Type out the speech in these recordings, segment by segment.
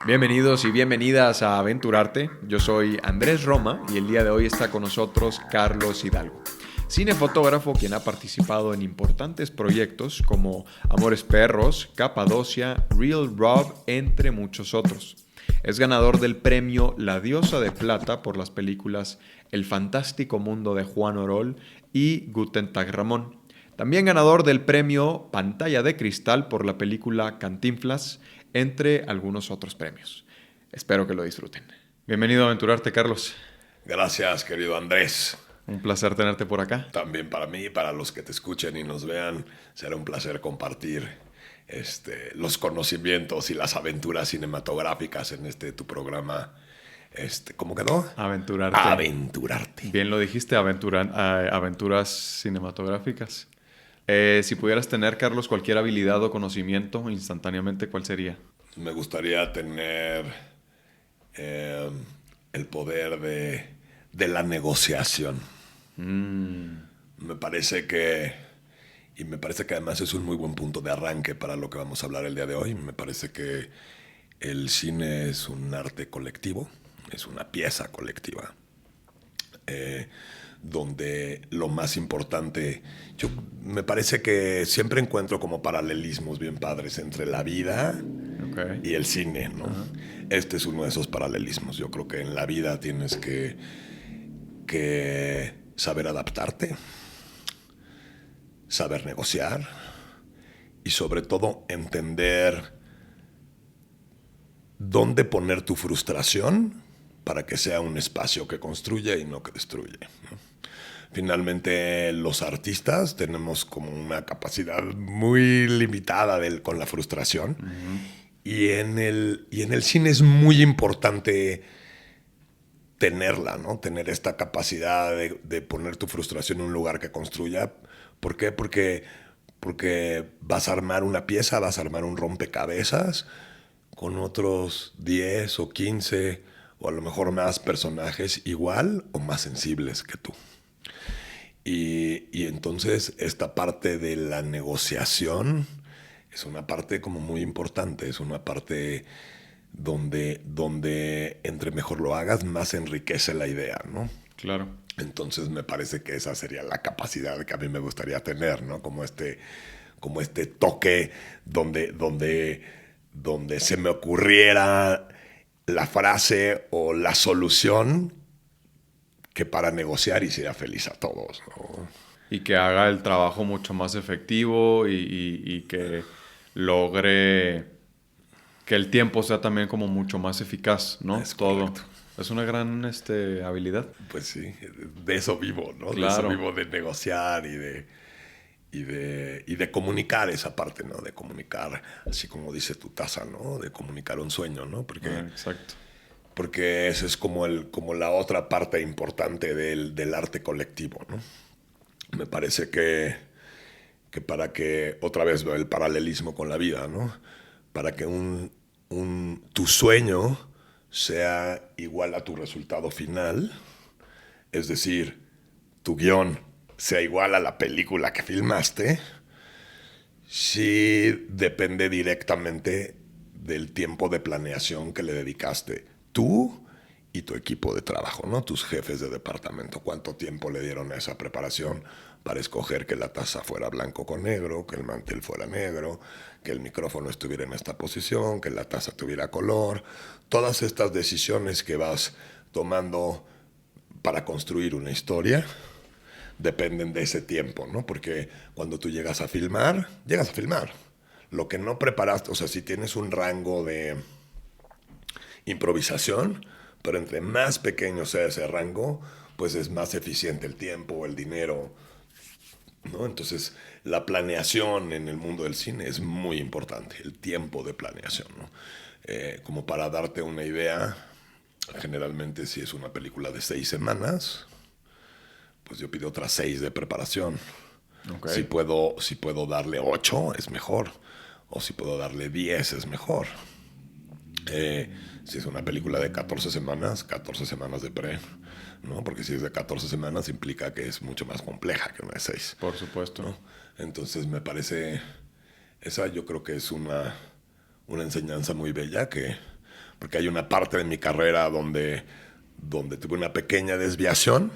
Bienvenidos y bienvenidas a Aventurarte. Yo soy Andrés Roma y el día de hoy está con nosotros Carlos Hidalgo, cinefotógrafo quien ha participado en importantes proyectos como Amores Perros, Capadocia, Real Rob, entre muchos otros. Es ganador del premio La Diosa de Plata por las películas El Fantástico Mundo de Juan Orol y Guten Tag Ramón. También ganador del premio Pantalla de Cristal por la película Cantinflas, entre algunos otros premios. Espero que lo disfruten. Bienvenido a Aventurarte, Carlos. Gracias, querido Andrés. Un placer tenerte por acá. También para mí, para los que te escuchen y nos vean, será un placer compartir los conocimientos y las aventuras cinematográficas en tu programa. ¿Cómo quedó? Aventurarte. Aventurarte. Bien lo dijiste, aventuras cinematográficas. Si pudieras tener, Carlos, cualquier habilidad o conocimiento instantáneamente, ¿cuál sería? Me gustaría tener el poder de la negociación. Me parece que además es un muy buen punto de arranque para lo que vamos a hablar el día de hoy. Me parece que el cine es un arte colectivo, es una pieza colectiva, donde lo más importante, me parece que siempre encuentro como paralelismos bien padres entre la vida y el cine, ¿no? Este es uno de esos paralelismos. Yo creo que en la vida tienes que saber adaptarte, saber negociar y sobre todo entender dónde poner tu frustración para que sea un espacio que construye y no que destruye, ¿no? Finalmente, los artistas tenemos como una capacidad muy limitada con la frustración. Y en el cine es muy importante tenerla, ¿no? Tener esta capacidad de poner tu frustración en un lugar que construya. ¿Por qué? Porque vas a armar una pieza, vas a armar un rompecabezas con otros 10 o 15 o a lo mejor más personajes igual o más sensibles que tú. Y entonces esta parte de la negociación es una parte como muy importante, es una parte donde entre mejor lo hagas, más enriquece la idea, ¿no? Claro. Entonces me parece que esa sería la capacidad que a mí me gustaría tener, ¿no? Como este toque donde se me ocurriera la frase o la solución que para negociar hiciera feliz a todos, ¿no? Y que haga el trabajo mucho más efectivo y que logre que el tiempo sea también como mucho más eficaz, ¿no? Es todo. correcto. Es una gran habilidad. Pues sí, de eso vivo, ¿no? Claro. De eso vivo, de negociar y de comunicar esa parte, ¿no? De comunicar, así como dice tu taza, ¿no? De comunicar un sueño, ¿no? Exacto. Porque esa es como la otra parte importante del arte colectivo, ¿no? Me parece que para que, otra vez veo el paralelismo con la vida, ¿no? Para que tu sueño sea igual a tu resultado final, es decir, tu guión sea igual a la película que filmaste, sí depende directamente del tiempo de planeación que le dedicaste tú y tu equipo de trabajo, ¿no? Tus jefes de departamento. ¿Cuánto tiempo le dieron a esa preparación para escoger que la taza fuera blanco con negro, que el mantel fuera negro, que el micrófono estuviera en esta posición, que la taza tuviera color? Todas estas decisiones que vas tomando para construir una historia dependen de ese tiempo, ¿no? Porque cuando tú llegas a filmar. Lo que no preparaste, o sea, si tienes un rango de improvisación, pero entre más pequeño sea ese rango, pues es más eficiente el tiempo, el dinero, ¿no? Entonces, la planeación en el mundo del cine es muy importante, el tiempo de planeación, ¿no? Como para darte una idea, generalmente si es una película de 6 semanas, pues yo pido otras 6 de preparación. Okay. Si puedo darle 8, es mejor. O si puedo darle 10, es mejor. Si es una película de 14 semanas de pre, ¿no? Porque si es de 14 semanas implica que es mucho más compleja que una de 6. Por supuesto. ¿No? Entonces me parece, esa yo creo que es una enseñanza muy bella que porque hay una parte de mi carrera donde tuve una pequeña desviación.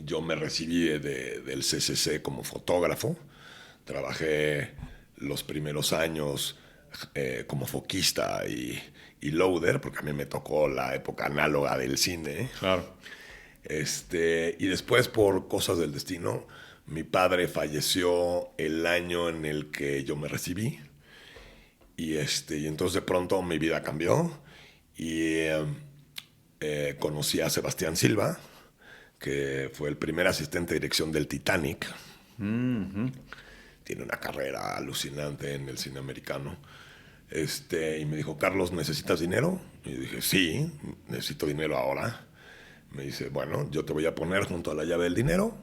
Yo me recibí del CCC como fotógrafo. Trabajé los primeros años como foquista y loader, porque a mí me tocó la época análoga del cine. Claro. Y después, por cosas del destino, mi padre falleció el año en el que yo me recibí. Y entonces de pronto mi vida cambió y conocí a Sebastián Silva, que fue el primer asistente de dirección del Titanic. Tiene una carrera alucinante en el cine americano. Y me dijo, Carlos, ¿necesitas dinero? Y dije, sí, necesito dinero ahora. Me dice, bueno, yo te voy a poner junto a la llave del dinero,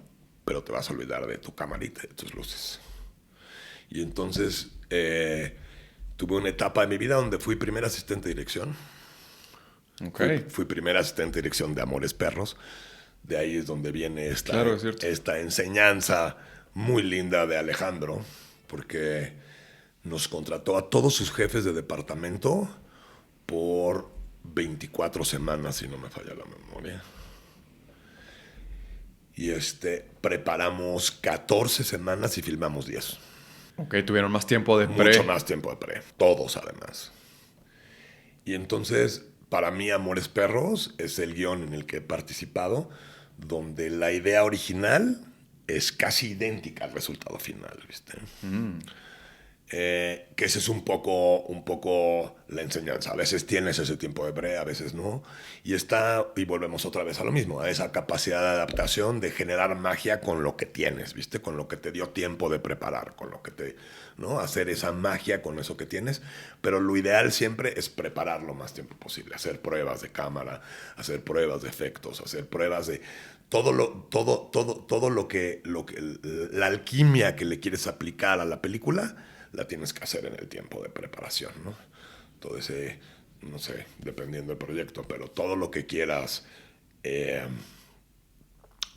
pero te vas a olvidar de tu camarita y de tus luces. Y entonces tuve una etapa de mi vida donde fui primer asistente de dirección. Okay. Fui primer asistente de dirección de Amores Perros. De ahí es donde viene esta enseñanza muy linda de Alejandro, porque nos contrató a todos sus jefes de departamento por 24 semanas, si no me falla la memoria. Y preparamos 14 semanas y filmamos 10. Ok, tuvieron más tiempo de pre. Mucho más tiempo de pre. Todos, además. Y entonces, para mí, Amores Perros es el guión en el que he participado, donde la idea original es casi idéntica al resultado final, ¿viste? Que ese es un poco la enseñanza. A veces tienes ese tiempo de pre, a veces no. Y volvemos otra vez a lo mismo, a esa capacidad de adaptación, de generar magia con lo que tienes, ¿viste? Con lo que te dio tiempo de preparar, con lo que ¿no? Hacer esa magia con eso que tienes. Pero lo ideal siempre es preparar lo más tiempo posible, hacer pruebas de cámara, hacer pruebas de efectos, hacer pruebas de todo lo que la alquimia que le quieres aplicar a la película, la tienes que hacer en el tiempo de preparación, ¿no? Todo ese, no sé, dependiendo del proyecto, pero todo lo que quieras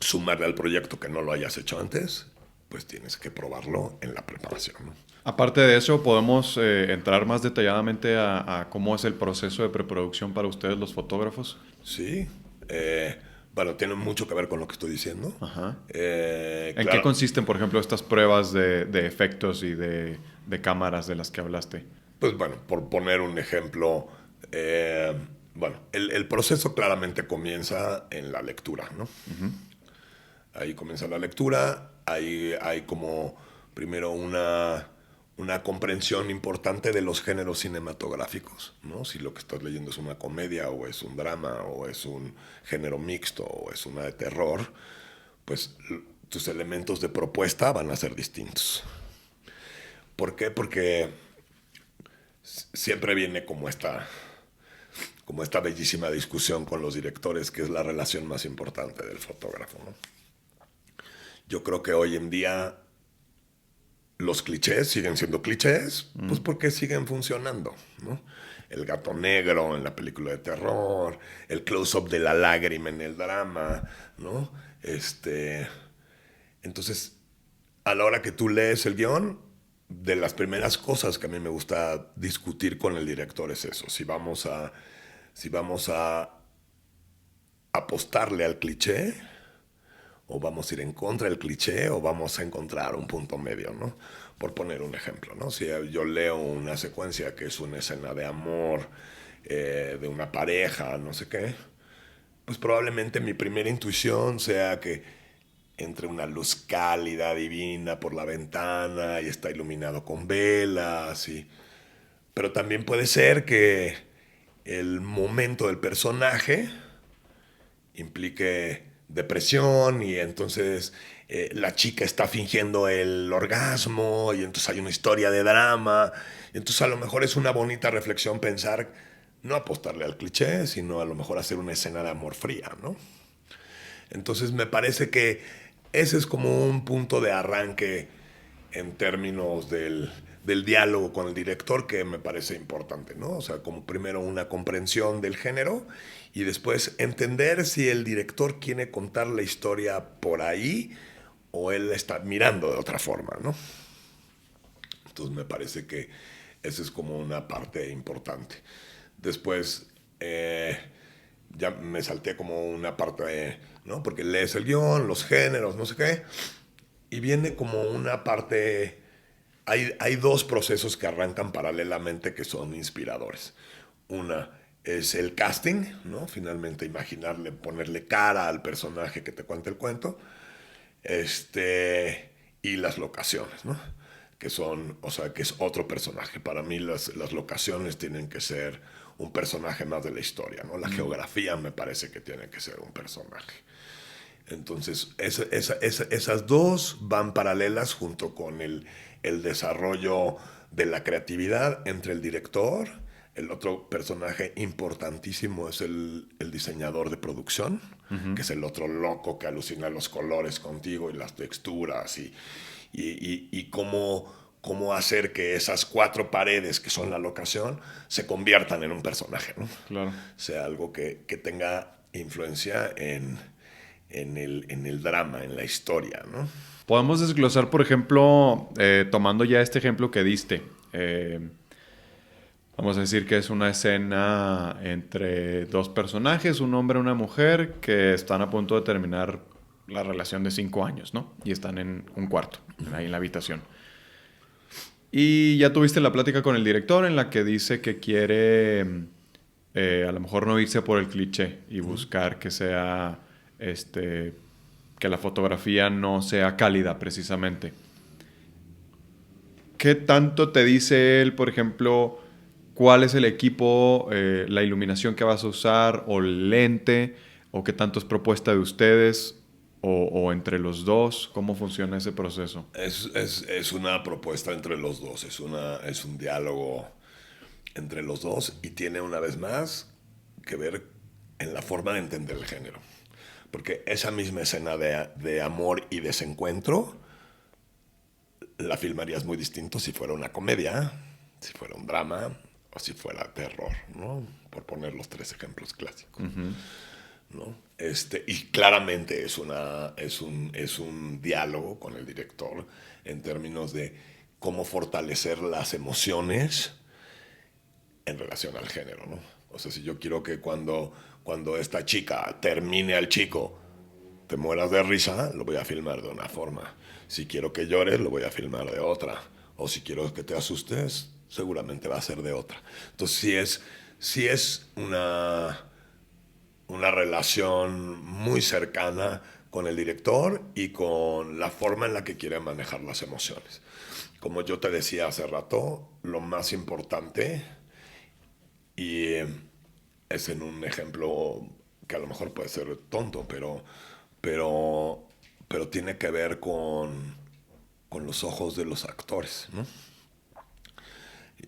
sumarle al proyecto que no lo hayas hecho antes, pues tienes que probarlo en la preparación, ¿no? Aparte de eso, ¿podemos entrar más detalladamente a cómo es el proceso de preproducción para ustedes, los fotógrafos? Sí. Bueno, tiene mucho que ver con lo que estoy diciendo. Ajá. ¿En qué consisten, por ejemplo, estas pruebas de efectos y de cámaras de las que hablaste? Pues bueno, por poner un ejemplo, bueno, el proceso claramente comienza en la lectura, ¿no? Uh-huh. Ahí comienza la lectura, ahí hay como primero una comprensión importante de los géneros cinematográficos, ¿no? Si lo que estás leyendo es una comedia o es un drama o es un género mixto o es una de terror, pues tus elementos de propuesta van a ser distintos. ¿Por qué? Porque siempre viene como esta bellísima discusión con los directores, que es la relación más importante del fotógrafo, ¿no? Yo creo que hoy en día los clichés siguen siendo clichés, pues porque siguen funcionando, ¿no? El gato negro en la película de terror, el close-up de la lágrima en el drama, ¿no? Entonces, a la hora que tú lees el guión, de las primeras cosas que a mí me gusta discutir con el director es eso. Si vamos a apostarle al cliché, o vamos a ir en contra del cliché, o vamos a encontrar un punto medio, ¿no? Por poner un ejemplo, ¿no? Si yo leo una secuencia que es una escena de amor, de una pareja, no sé qué, pues probablemente mi primera intuición sea que entre una luz cálida, divina por la ventana y está iluminado con velas, pero también puede ser que el momento del personaje implique depresión y entonces la chica está fingiendo el orgasmo y entonces hay una historia de drama y entonces a lo mejor es una bonita reflexión pensar, no apostarle al cliché, sino a lo mejor hacer una escena de amor fría, ¿no? Entonces me parece que ese es como un punto de arranque en términos del diálogo con el director que me parece importante, ¿no? O sea, como primero una comprensión del género y después entender si el director quiere contar la historia por ahí o él está mirando de otra forma, ¿no? Entonces me parece que esa es como una parte importante. Después ya me salté como una parte, ¿no? Porque lees el guión, los géneros, no sé qué. Y viene como una parte... Hay dos procesos que arrancan paralelamente que son inspiradores. Una es el casting, ¿no? Finalmente imaginarle, ponerle cara al personaje que te cuenta el cuento. Y las locaciones, ¿no? Que son, o sea, que es otro personaje. Para mí las locaciones tienen que ser un personaje más de la historia, ¿no? La geografía me parece que tiene que ser un personaje. Entonces, esas dos van paralelas junto con el desarrollo de la creatividad entre el director. El otro personaje importantísimo es el diseñador de producción, que es el otro loco que alucina los colores contigo y las texturas y cómo hacer que esas 4 paredes que son la locación se conviertan en un personaje, ¿no? Claro. Sea algo que tenga influencia en el drama, en la historia, ¿no? Podemos desglosar, por ejemplo, tomando ya este ejemplo que diste. Vamos a decir que es una escena entre 2 personajes, un hombre y una mujer, que están a punto de terminar la relación de 5 años, ¿no? Y están en un cuarto, ahí en la habitación. Y ya tuviste la plática con el director en la que dice que quiere a lo mejor no irse por el cliché y buscar que sea, que la fotografía no sea cálida precisamente. ¿Qué tanto te dice él, por ejemplo, cuál es el equipo, la iluminación que vas a usar o el lente, o qué tanto es propuesta de ustedes o entre los dos? ¿Cómo funciona ese proceso? Es una propuesta entre los dos, es un diálogo entre los dos y tiene una vez más que ver en la forma de entender el género. Porque esa misma escena de amor y desencuentro la filmarías muy distinto si fuera una comedia, si fuera un drama o si fuera terror, ¿no? Por poner los 3 ejemplos clásicos. ¿No? Y claramente es un diálogo con el director en términos de cómo fortalecer las emociones en relación al género, ¿no? O sea, si yo quiero que cuando esta chica termine al chico te mueras de risa, lo voy a filmar de una forma. Si quiero que llores, lo voy a filmar de otra. O si quiero que te asustes, seguramente va a ser de otra. Entonces, sí es una relación muy cercana con el director y con la forma en la que quiere manejar las emociones. Como yo te decía hace rato, lo más importante, y es en un ejemplo que a lo mejor puede ser tonto, pero tiene que ver con los ojos de los actores, ¿no?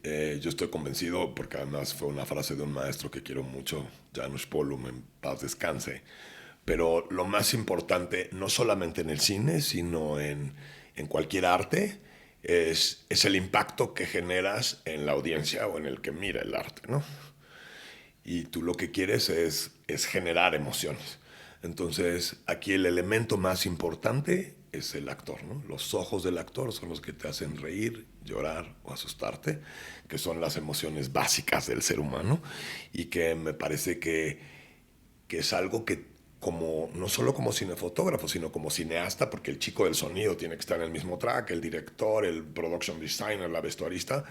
Yo estoy convencido, porque además fue una frase de un maestro que quiero mucho, Janusz Polum, en paz descanse, pero lo más importante, no solamente en el cine, sino en cualquier arte, es el impacto que generas en la audiencia o en el que mira el arte, ¿no? Y tú lo que quieres es generar emociones. Entonces, aquí el elemento más importante es el actor, ¿no? Los ojos del actor son los que te hacen reír, llorar o asustarte, que son las emociones básicas del ser humano y que me parece que es algo que no solo como cinefotógrafo, sino como cineasta, porque el chico del sonido tiene que estar en el mismo track, el director, el production designer, la vestuarista,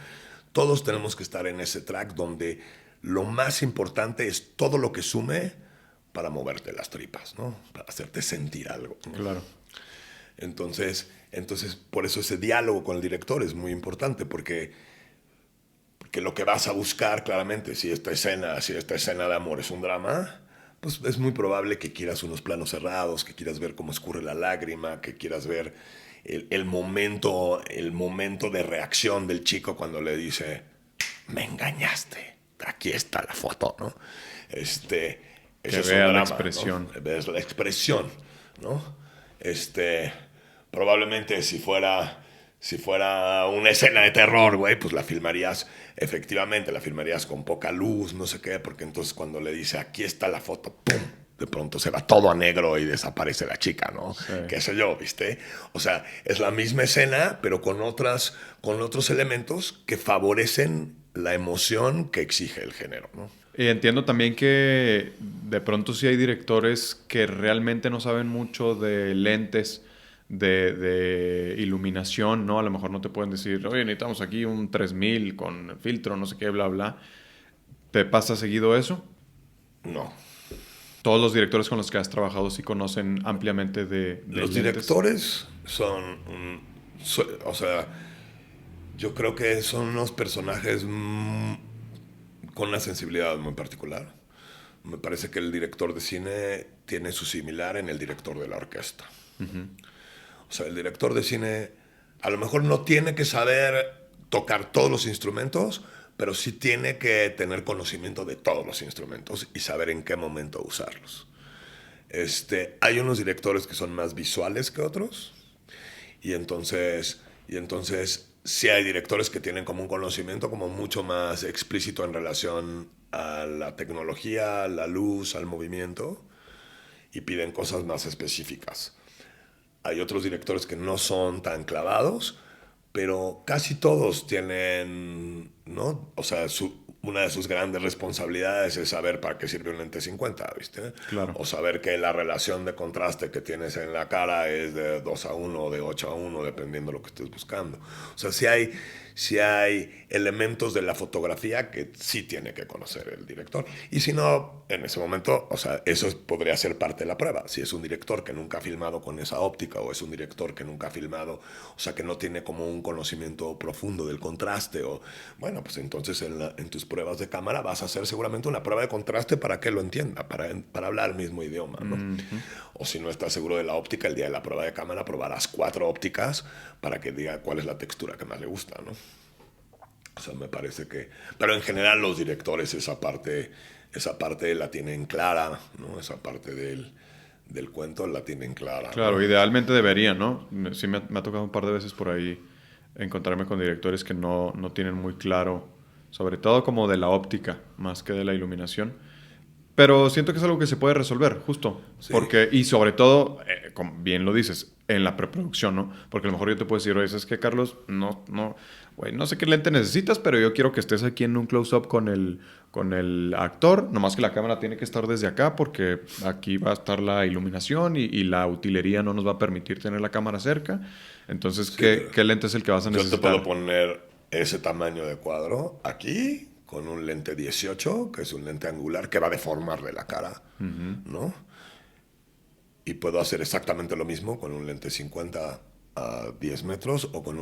todos tenemos que estar en ese track donde lo más importante es todo lo que sume para moverte las tripas, ¿no? Para hacerte sentir algo, ¿no? Claro. Entonces, por eso ese diálogo con el director es muy importante, porque lo que vas a buscar claramente, si esta escena de amor es un drama, pues es muy probable que quieras unos planos cerrados, que quieras ver cómo escurre la lágrima, que quieras ver el momento de reacción del chico cuando le dice, me engañaste, aquí está la foto, ¿no? Que Eso es vea un la drama, expresión. ¿no? Ves la expresión, ¿no? Probablemente si fuera una escena de terror, güey, pues efectivamente la filmarías con poca luz, no sé qué, porque entonces cuando le dice, aquí está la foto, ¡pum!, de pronto se va todo a negro y desaparece la chica, ¿no? Sí. Qué sé yo, ¿viste? O sea, es la misma escena, pero con otros elementos que favorecen la emoción que exige el género, ¿no? Y entiendo también que de pronto sí hay directores que realmente no saben mucho de lentes, de iluminación, ¿no? A lo mejor no te pueden decir, oye, necesitamos aquí un 3000 con filtro, no sé qué, bla, bla. ¿Te pasa seguido eso? No. Todos los directores con los que has trabajado sí conocen ampliamente de Los lentes. directores o sea, yo creo que son unos personajes con una sensibilidad muy particular. Me parece que el director de cine tiene su similar en el director de la orquesta. O sea, el director de cine a lo mejor no tiene que saber tocar todos los instrumentos, pero sí tiene que tener conocimiento de todos los instrumentos y saber en qué momento usarlos. Hay unos directores que son más visuales que otros, y entonces sí hay directores que tienen como un conocimiento como mucho más explícito en relación a la tecnología, a la luz, al movimiento, y piden cosas más específicas. Hay otros directores que no son tan clavados, pero casi todos tienen, ¿no? O sea, una de sus grandes responsabilidades es saber para qué sirve un lente 50, ¿viste? Claro. O saber que la relación de contraste que tienes en la cara es de 2:1 o de 8:1, dependiendo de lo que estés buscando. O sea, sí hay elementos de la fotografía que sí tiene que conocer el director. Y si no, en ese momento, o sea, eso podría ser parte de la prueba. Si es un director que nunca ha filmado con esa óptica, o es un director que nunca ha filmado, o sea, que no tiene como un conocimiento profundo del contraste, o bueno, pues entonces en tus pruebas de cámara vas a hacer seguramente una prueba de contraste para que lo entienda, para hablar el mismo idioma, ¿no? O si no estás seguro de la óptica, el día de la prueba de cámara probarás 4 ópticas para que diga cuál es la textura que más le gusta, ¿no? O sea, me parece que... Pero en general los directores esa parte la tienen clara, ¿no? Esa parte del cuento la tienen clara, Claro, ¿no? idealmente deberían, ¿no? Sí me ha tocado un par de veces por ahí encontrarme con directores que no tienen muy claro, sobre todo como de la óptica, más que de la iluminación. Pero siento que es algo que se puede resolver, justo. Sí. Porque, y sobre todo, como bien lo dices, en la preproducción, ¿no? Porque a lo mejor yo te puedo decir, oye, ¿sabes qué, Carlos? Güey, no sé qué lente necesitas, pero yo quiero que estés aquí en un close-up con el actor. Nomás que la cámara tiene que estar desde acá porque aquí va a estar la iluminación y la utilería no nos va a permitir tener la cámara cerca. Entonces, Sí, ¿qué lente es el que vas a yo te necesitar? puedo poner ese tamaño de cuadro aquí con un lente 18, que es un lente angular que va a deformarle la cara, ¿no? Y puedo hacer exactamente lo mismo con un lente 50 a 10 metros o con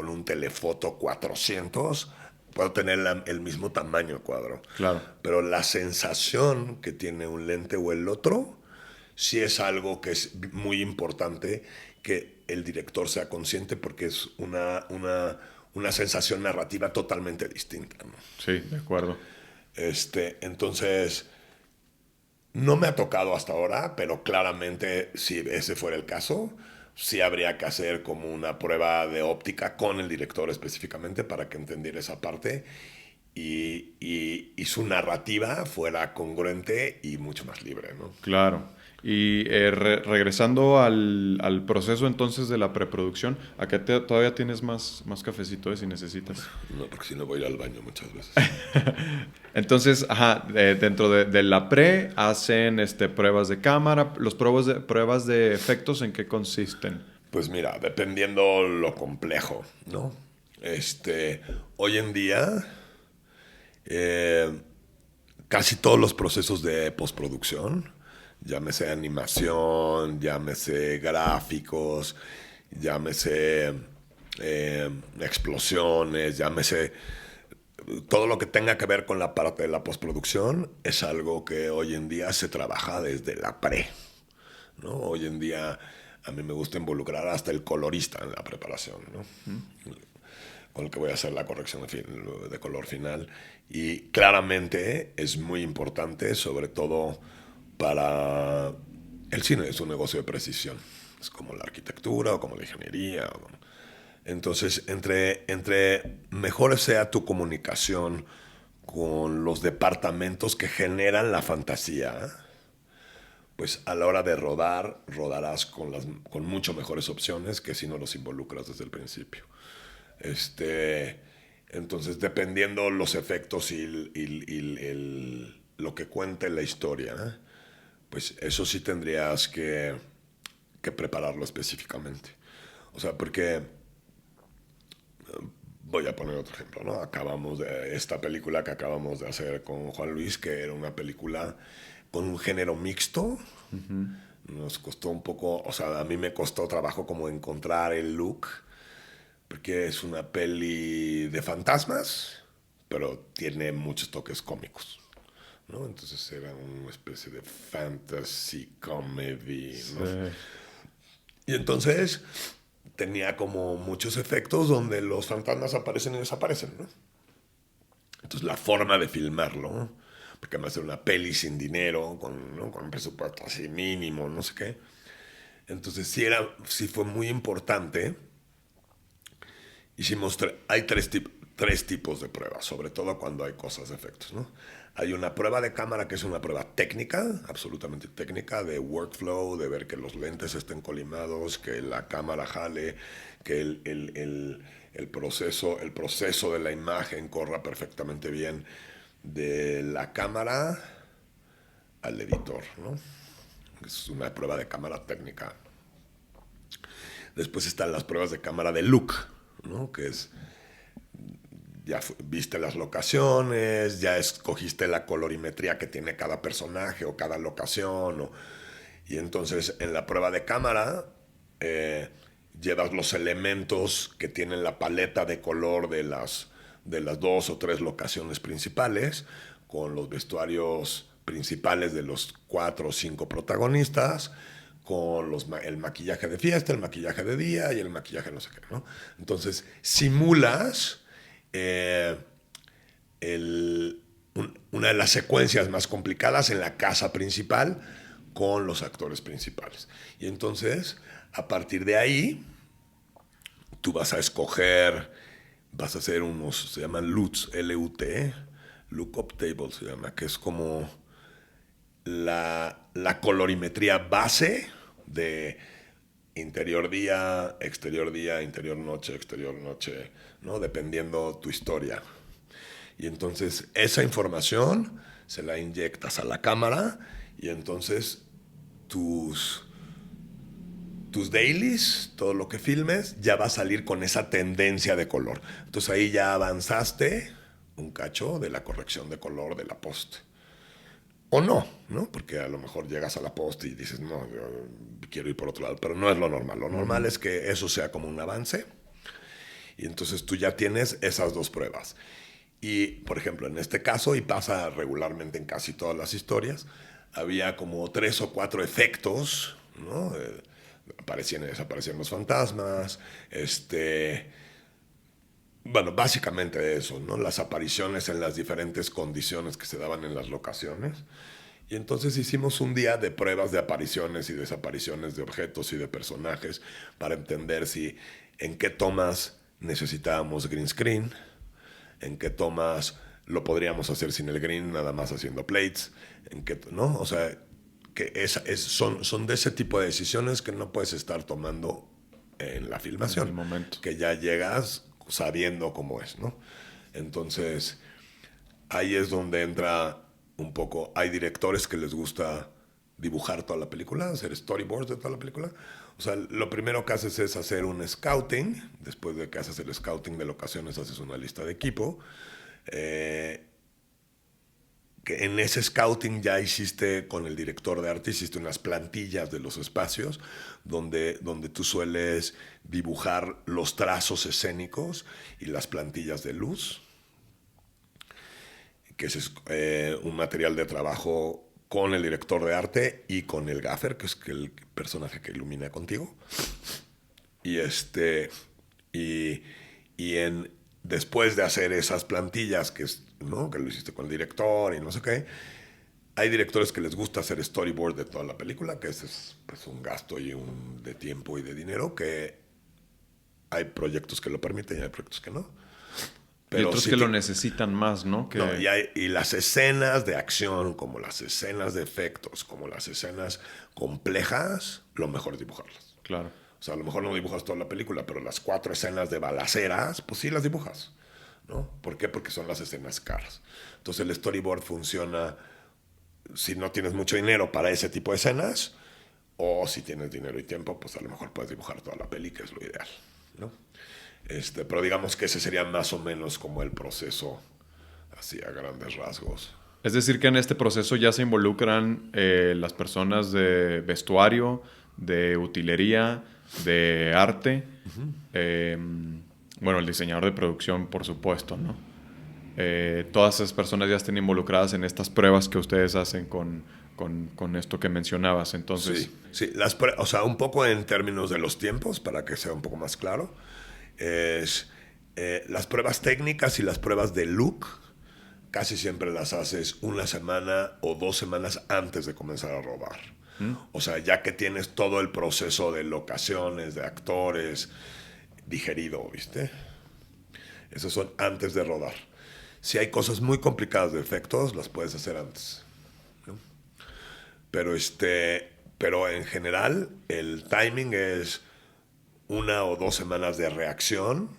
un telefoto 400. Puedo tener el mismo tamaño de cuadro. Claro. Pero la sensación que tiene un lente o el otro sí es algo que es muy importante que el director sea consciente, porque es una sensación narrativa totalmente distinta, ¿no? Sí, de acuerdo. Entonces, no me ha tocado hasta ahora, pero claramente si ese fuera el caso, sí habría que hacer como una prueba de óptica con el director específicamente para que entendiera esa parte y su narrativa fuera congruente y mucho más libre, ¿no? Claro. Y regresando al proceso entonces de la preproducción, ¿a qué todavía tienes más cafecito si necesitas? No, porque si no voy al baño muchas veces. Entonces, ajá, dentro de la pre hacen pruebas de cámara. ¿Los pruebas de efectos en qué consisten? Pues mira, dependiendo lo complejo, ¿no? Hoy en día, eh, casi todos los procesos de postproducción, llámese animación, llámese gráficos, llámese explosiones, llámese todo lo que tenga que ver con la parte de la postproducción, es algo que hoy en día se trabaja desde la pre, ¿no? Hoy en día a mí me gusta involucrar hasta el colorista en la preparación, ¿no? Con el que voy a hacer la corrección de color final. Y claramente es muy importante, sobre todo para... El cine es un negocio de precisión. Es como la arquitectura o como la ingeniería. Entonces, entre mejor sea tu comunicación con los departamentos que generan la fantasía, pues a la hora de rodarás con mucho mejores opciones que si no los involucras desde el principio. Entonces, dependiendo los efectos y lo que cuente la historia, pues eso sí tendrías que prepararlo específicamente. O sea, porque voy a poner otro ejemplo, ¿no? Acabamos de esta película que acabamos de hacer con Juan Luis, que era una película con un género mixto. Nos costó un poco, o sea, a mí me costó trabajo como encontrar el look, porque es una peli de fantasmas, pero tiene muchos toques cómicos, ¿no? Entonces era una especie de fantasy comedy, ¿no? Sí. Y entonces tenía como muchos efectos donde los fantasmas aparecen y desaparecen, ¿no? Entonces la forma de filmarlo, ¿no? Porque además era una peli sin dinero, ¿no? Con un presupuesto así mínimo, no sé qué. Entonces sí fue muy importante. Hay tres tipos de pruebas, sobre todo cuando hay cosas de efectos, ¿no? Hay una prueba de cámara que es una prueba técnica, absolutamente técnica, de workflow, de ver que los lentes estén colimados, que la cámara jale, que el proceso de la imagen corra perfectamente bien de la cámara al editor, ¿no? Es una prueba de cámara técnica. Después están las pruebas de cámara de look, ¿no? Que es, viste las locaciones, ya escogiste la colorimetría que tiene cada personaje o cada locación, y entonces en la prueba de cámara llevas los elementos que tienen la paleta de color de las 2 o 3 locaciones principales, con los vestuarios principales de los 4 o 5 protagonistas, con el maquillaje de fiesta, el maquillaje de día y el maquillaje no sé qué, ¿no? Entonces simulas una de las secuencias más complicadas en la casa principal con los actores principales. Y entonces, a partir de ahí, tú vas a escoger, vas a hacer unos, se llaman LUTs, L-U-T, Lookup Table se llama, que es como la colorimetría base de interior día, interior noche, ¿no? Dependiendo tu historia. Y entonces esa información se la inyectas a la cámara y entonces tus dailies, todo lo que filmes, ya va a salir con esa tendencia de color. Entonces ahí ya avanzaste un cacho de la corrección de color de la post. O no, ¿no? Porque a lo mejor llegas a la post y dices, no, yo quiero ir por otro lado, pero no es lo normal. Lo normal es que eso sea como un avance y entonces tú ya tienes esas dos pruebas. Y, por ejemplo, en este caso, y pasa regularmente en casi todas las historias, había como 3 o 4 efectos, ¿no? Aparecían y desaparecían los fantasmas, bueno, básicamente eso, ¿no? Las apariciones en las diferentes condiciones que se daban en las locaciones. Y entonces hicimos un día de pruebas de apariciones y desapariciones de objetos y de personajes para entender si en qué tomas necesitábamos green screen, en qué tomas lo podríamos hacer sin el green, nada más haciendo plates, en qué, ¿no? O sea, que son de ese tipo de decisiones que no puedes estar tomando en la filmación. En el momento. Que ya llegas sabiendo cómo es, ¿no? Entonces, ahí es donde entra un poco. Hay directores que les gusta dibujar toda la película, hacer storyboards de toda la película. O sea, lo primero que haces es hacer un scouting. Después de que haces el scouting de locaciones, haces una lista de equipo. Que en ese scouting ya hiciste con el director de arte, hiciste unas plantillas de los espacios donde tú sueles dibujar los trazos escénicos y las plantillas de luz, que es un material de trabajo con el director de arte y con el gaffer, que es el personaje que ilumina contigo. Y después de hacer esas plantillas, ¿no? Que lo hiciste con el director y no sé qué, hay directores que les gusta hacer storyboard de toda la película, que ese es pues, un gasto de tiempo y de dinero, que hay proyectos que lo permiten y hay proyectos que no. Pero y otros que lo necesitan más, ¿no? No, y las escenas de acción, como las escenas de efectos, como las escenas complejas, lo mejor es dibujarlas. Claro. O sea, a lo mejor no dibujas toda la película, pero las 4 escenas de balaceras, pues sí las dibujas, ¿no? ¿Por qué? Porque son las escenas caras. Entonces el storyboard funciona si no tienes mucho dinero para ese tipo de escenas, o si tienes dinero y tiempo, pues a lo mejor puedes dibujar toda la peli, que es lo ideal, ¿no? Pero digamos que ese sería más o menos como el proceso, así a grandes rasgos. Es decir, que en este proceso ya se involucran las personas de vestuario, de utilería, de arte, bueno, el diseñador de producción, por supuesto, ¿no? Todas esas personas ya estén involucradas en estas pruebas que ustedes hacen con esto que mencionabas. Entonces, sí, o sea, un poco en términos de los tiempos, para que sea un poco más claro, es las pruebas técnicas y las pruebas de look casi siempre las haces una semana o 2 semanas antes de comenzar a rodar. O sea, ya que tienes todo el proceso de locaciones, de actores, digerido, ¿viste? Esos son antes de rodar. Si hay cosas muy complicadas de efectos, las puedes hacer antes, ¿no? Pero en general, el timing es 1 o 2 semanas de reacción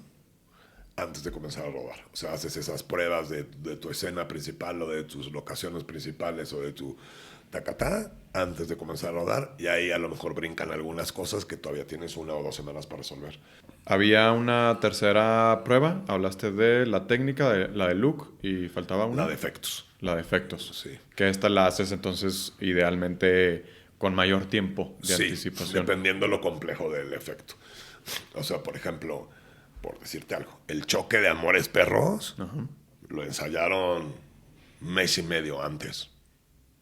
antes de comenzar a rodar. O sea, haces esas pruebas de tu escena principal o de tus locaciones principales o de tu tacatá antes de comenzar a rodar, y ahí a lo mejor brincan algunas cosas que todavía tienes 1 o 2 semanas para resolver. había una tercera prueba. Hablaste de la técnica, de la de look, y faltaba una. La de efectos. La de efectos. Sí. Que esta la haces entonces idealmente con mayor tiempo de anticipación. Dependiendo lo complejo del efecto. O sea, por ejemplo, por decirte algo, el choque de Amores Perros lo ensayaron 1 mes y medio antes,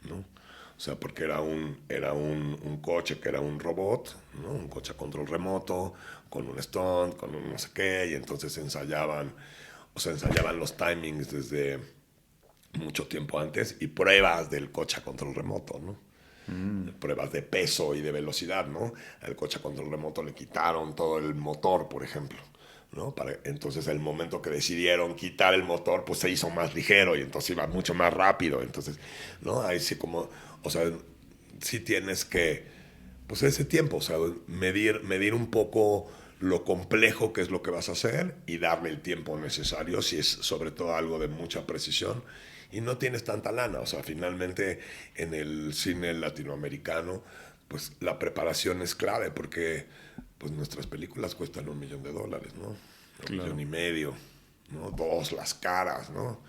¿no? O sea, porque era un coche que era un robot, ¿no? Un coche a control remoto, con un stunt, con un no sé qué, y entonces ensayaban los timings desde mucho tiempo antes, y pruebas del coche a control remoto, ¿no? Pruebas de peso y de velocidad, ¿no? Al coche a control remoto le quitaron todo el motor, por ejemplo, ¿no? Entonces, el momento que decidieron quitar el motor, pues se hizo más ligero y entonces iba mucho más rápido. Entonces, ¿no? Ahí sí como, o sea, sí tienes que, pues ese tiempo, o sea, medir un poco lo complejo que es lo que vas a hacer y darle el tiempo necesario, si es sobre todo algo de mucha precisión y no tienes tanta lana. O sea, finalmente en el cine latinoamericano, pues la preparación es clave, porque pues nuestras películas cuestan $1 millón, ¿no? Claro. 1,5 millones, ¿no? 2 las caras, ¿no?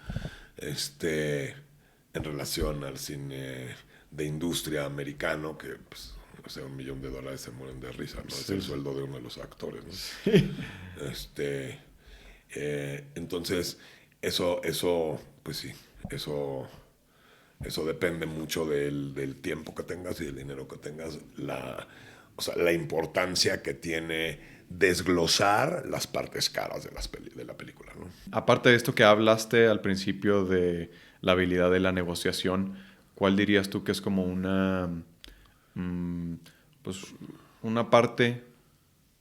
En relación al cine de industria americano, que pues, o sea, $1 millón se mueren de risa, ¿no? Sí. Es el sueldo de uno de los actores, ¿no? Sí. Entonces, eso, pues sí, eso depende mucho del tiempo que tengas y del dinero que tengas, o sea, la importancia que tiene desglosar las partes caras de la película, ¿no? Aparte de esto que hablaste al principio de la habilidad de la negociación, ¿cuál dirías tú que es como pues una parte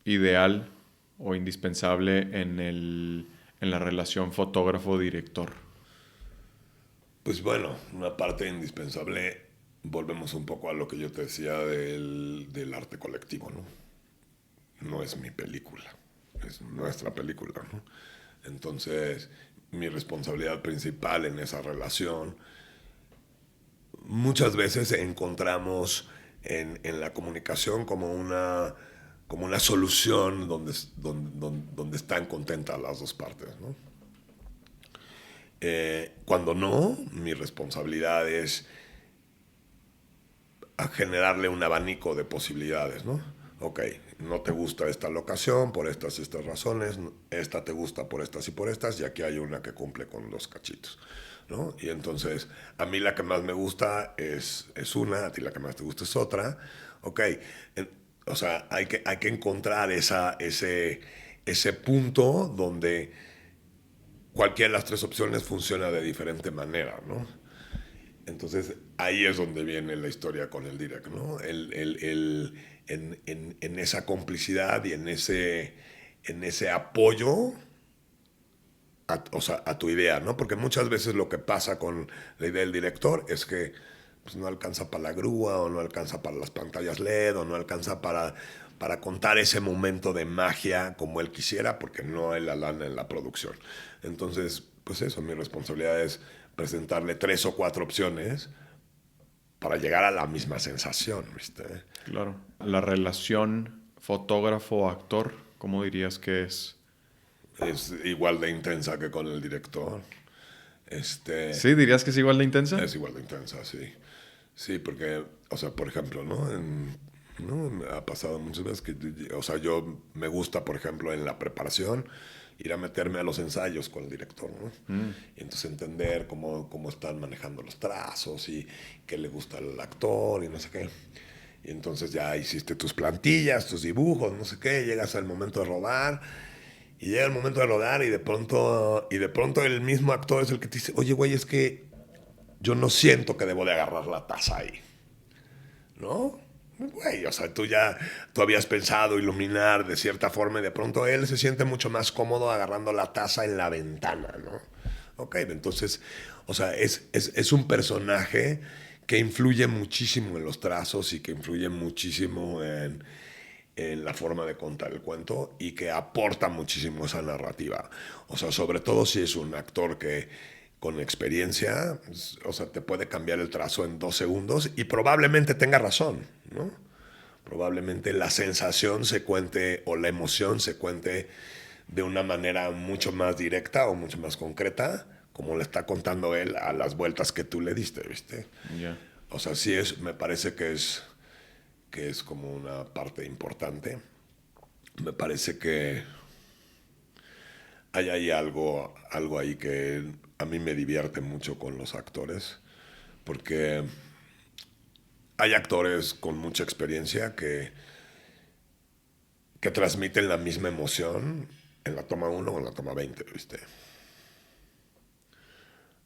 ideal o indispensable en la relación fotógrafo-director? Pues bueno, una parte indispensable, volvemos un poco a lo que yo te decía del arte colectivo, ¿no? No es mi película, es nuestra película, ¿no? Entonces, mi responsabilidad principal en esa relación, muchas veces encontramos en la comunicación como una solución donde están contentas las dos partes, ¿no? Cuando no, mi responsabilidad es a generarle un abanico de posibilidades, ¿no? Ok, no te gusta esta locación por estas y estas razones, esta te gusta por estas y por estas, y aquí hay una que cumple con 2 cachitos, ¿no? Y entonces, a mí la que más me gusta es una, a ti la que más te gusta es otra. Ok, o sea, hay que encontrar ese punto donde cualquiera de las 3 opciones funciona de diferente manera, ¿no? Entonces, ahí es donde viene la historia con el direct, ¿no? En esa complicidad y en ese apoyo a tu idea, ¿no? Porque muchas veces lo que pasa con la idea del director es que pues, no alcanza para la grúa, o no alcanza para las pantallas LED, o no alcanza para para contar ese momento de magia como él quisiera, porque no hay la lana en la producción. Entonces, pues eso, mi responsabilidad es presentarle 3 o 4 opciones para llegar a la misma sensación, ¿viste? Claro. La relación fotógrafo-actor, ¿cómo dirías que es? Es igual de intensa que con el director. Sí, dirías que es igual de intensa. Es igual de intensa, sí. Sí, porque, o sea, por ejemplo, ¿no? ¿no? Me ha pasado muchas veces que, o sea, yo me gusta, por ejemplo, en la preparación, ir a meterme a los ensayos con el director, ¿no? Y entonces entender cómo están manejando los trazos y qué le gusta al actor y no sé qué. Y entonces ya hiciste tus plantillas, tus dibujos, no sé qué, llegas al momento de rodar. Y llega el momento de rodar y de pronto el mismo actor es el que te dice, oye, güey, es que yo no siento que debo de agarrar la taza ahí, ¿no? Güey, o sea, tú habías pensado iluminar de cierta forma y de pronto él se siente mucho más cómodo agarrando la taza en la ventana, ¿no? Ok, entonces, o sea, es un personaje que influye muchísimo en los trazos y que influye muchísimo en la forma de contar el cuento y que aporta muchísimo esa narrativa. O sea, sobre todo si es un actor que con experiencia, o sea, te puede cambiar el trazo en 2 segundos y probablemente tenga razón, ¿no? Probablemente la sensación se cuente o la emoción se cuente de una manera mucho más directa o mucho más concreta, como le está contando él a las vueltas que tú le diste, ¿viste? Yeah. O sea, me parece que es como una parte importante. Me parece que hay ahí algo ahí que a mí me divierte mucho con los actores, porque hay actores con mucha experiencia que transmiten la misma emoción en la toma 1 o en la toma 20, ¿viste?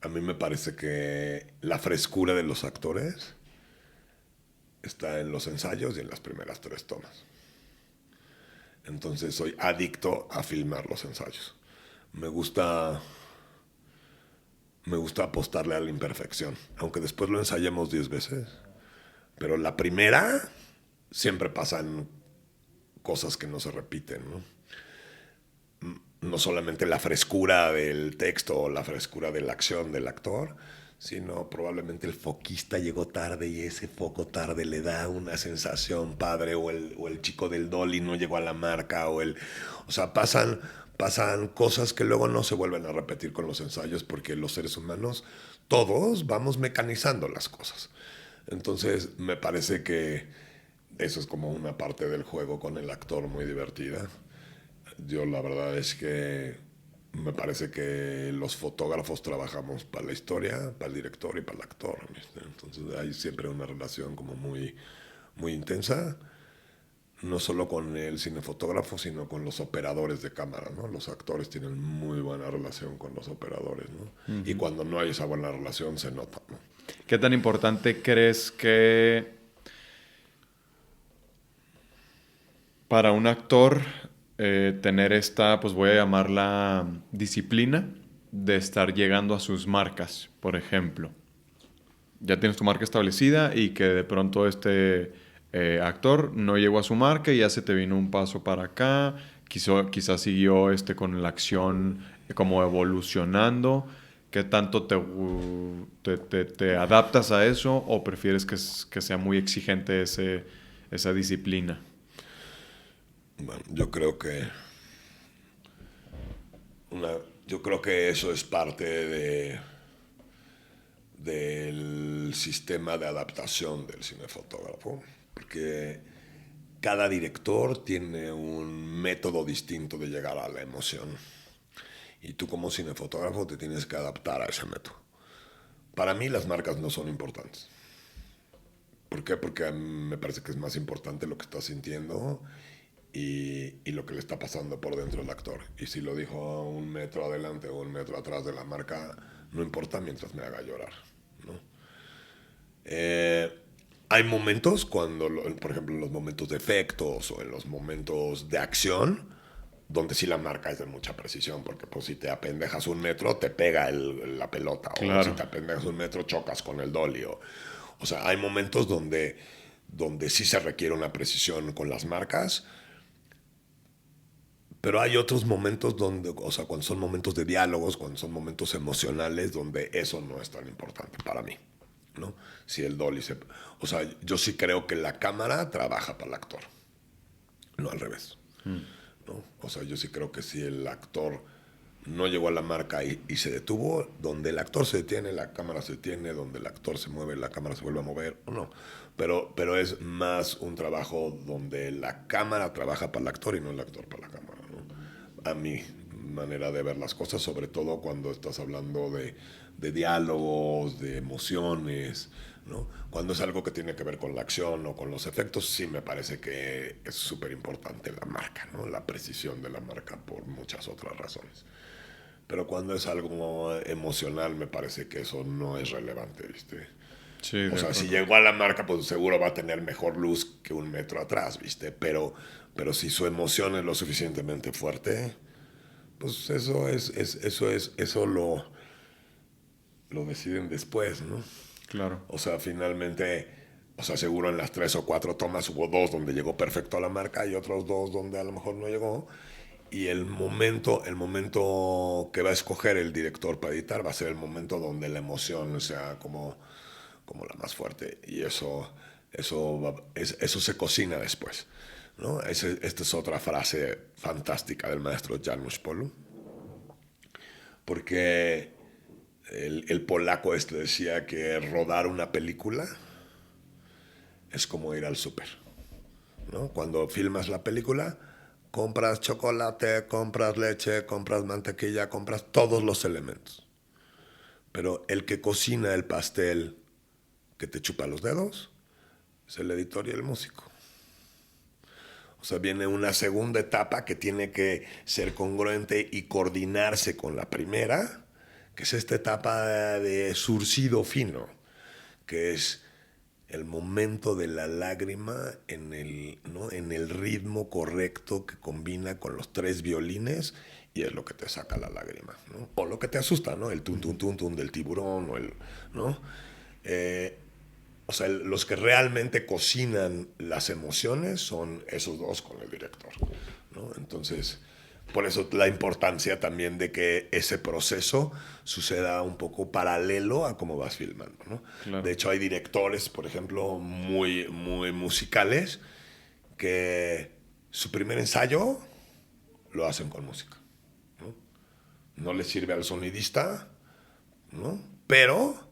A mí me parece que la frescura de los actores está en los ensayos y en las primeras 3 tomas. Entonces soy adicto a filmar los ensayos. Me gusta apostarle a la imperfección, aunque después lo ensayemos 10 veces. Pero la primera siempre pasan cosas que no se repiten, ¿no? No solamente la frescura del texto o la frescura de la acción del actor, sino probablemente el foquista llegó tarde y ese foco tarde le da una sensación padre, o el chico del dolly no llegó a la marca, o sea, pasan cosas que luego no se vuelven a repetir con los ensayos, porque los seres humanos todos vamos mecanizando las cosas. Entonces me parece que eso es como una parte del juego con el actor muy divertida. Yo la verdad es que me parece que los fotógrafos trabajamos para la historia, para el director y para el actor, ¿viste? Entonces hay siempre una relación como muy, muy intensa, no solo con el cinefotógrafo, sino con los operadores de cámara, ¿no? Los actores tienen muy buena relación con los operadores, ¿no? Y cuando no hay esa buena relación se nota, ¿no? ¿Qué tan importante crees que para un actor tener esta, pues voy a llamarla disciplina de estar llegando a sus marcas, por ejemplo? Ya tienes tu marca establecida y que de pronto este actor no llegó a su marca y ya se te vino un paso para acá, quizás siguió con la acción como evolucionando. ¿Qué tanto te adaptas a eso o prefieres que sea muy exigente esa disciplina? Bueno, yo creo que eso es parte del sistema de adaptación del cinefotógrafo, porque cada director tiene un método distinto de llegar a la emoción y tú como cinefotógrafo te tienes que adaptar a ese método. Para mí las marcas no son importantes. ¿Por qué? Porque a mí me parece que es más importante lo que está sintiendo y lo que le está pasando por dentro del actor. Y si lo dijo a 1 metro adelante o 1 metro atrás de la marca, no importa mientras me haga llorar, ¿no? Hay momentos cuando, por ejemplo, en los momentos de efectos o en los momentos de acción, donde sí la marca es de mucha precisión, porque pues si te apendejas 1 metro, te pega la pelota. Claro. O si te apendejas 1 metro, chocas con el dolly. O sea, hay momentos donde donde sí se requiere una precisión con las marcas. Pero hay otros momentos donde, o sea, cuando son momentos de diálogos, cuando son momentos emocionales, donde eso no es tan importante para mí, ¿no? Si el dolly se... O sea, yo sí creo que la cámara trabaja para el actor, no al revés, ¿no? O sea, yo sí creo que si el actor no llegó a la marca y se detuvo, donde el actor se detiene, la cámara se detiene, donde el actor se mueve, la cámara se vuelve a mover, o no. Pero es más un trabajo donde la cámara trabaja para el actor y no el actor para la cámara, ¿no? A mi manera de ver las cosas, sobre todo cuando estás hablando de diálogos, de emociones, ¿no? Cuando es algo que tiene que ver con la acción o con los efectos, sí me parece que es súper importante la marca, ¿no? La precisión de la marca por muchas otras razones. Pero cuando es algo emocional, me parece que eso no es relevante, ¿viste? Sí, O de sea, si acuerdo. llegó a la marca, pues seguro va a tener mejor luz que un metro atrás, ¿viste? Pero si su emoción es lo suficientemente fuerte, pues eso lo deciden después, ¿no? Claro. O sea, finalmente, o sea, seguro en las 3 o 4 tomas hubo 2 donde llegó perfecto a la marca y otros 2 donde a lo mejor no llegó. Y el momento que va a escoger el director para editar va a ser el momento donde la emoción sea como la más fuerte. Y eso se cocina después, ¿no? Esta es otra frase fantástica del maestro Janusz Polu, porque el polaco este decía que rodar una película es como ir al súper, ¿no? Cuando filmas la película, compras chocolate, compras leche, compras mantequilla, compras todos los elementos. Pero el que cocina el pastel que te chupa los dedos es el editor y el músico. O sea, viene una segunda etapa que tiene que ser congruente y coordinarse con la primera, que es esta etapa de surcido fino, que es el momento de la lágrima ¿no? en el ritmo correcto que combina con los 3 violines y es lo que te saca la lágrima, ¿no? O lo que te asusta, ¿no? El tun tun tun tun del tiburón o el, ¿no? O sea, los que realmente cocinan las emociones son esos 2 con el director, ¿no? Entonces, por eso la importancia también de que ese proceso suceda un poco paralelo a cómo vas filmando, ¿no? Claro. De hecho, hay directores, por ejemplo, muy, muy musicales que su primer ensayo lo hacen con música, ¿no? No les sirve al sonidista, ¿no? Pero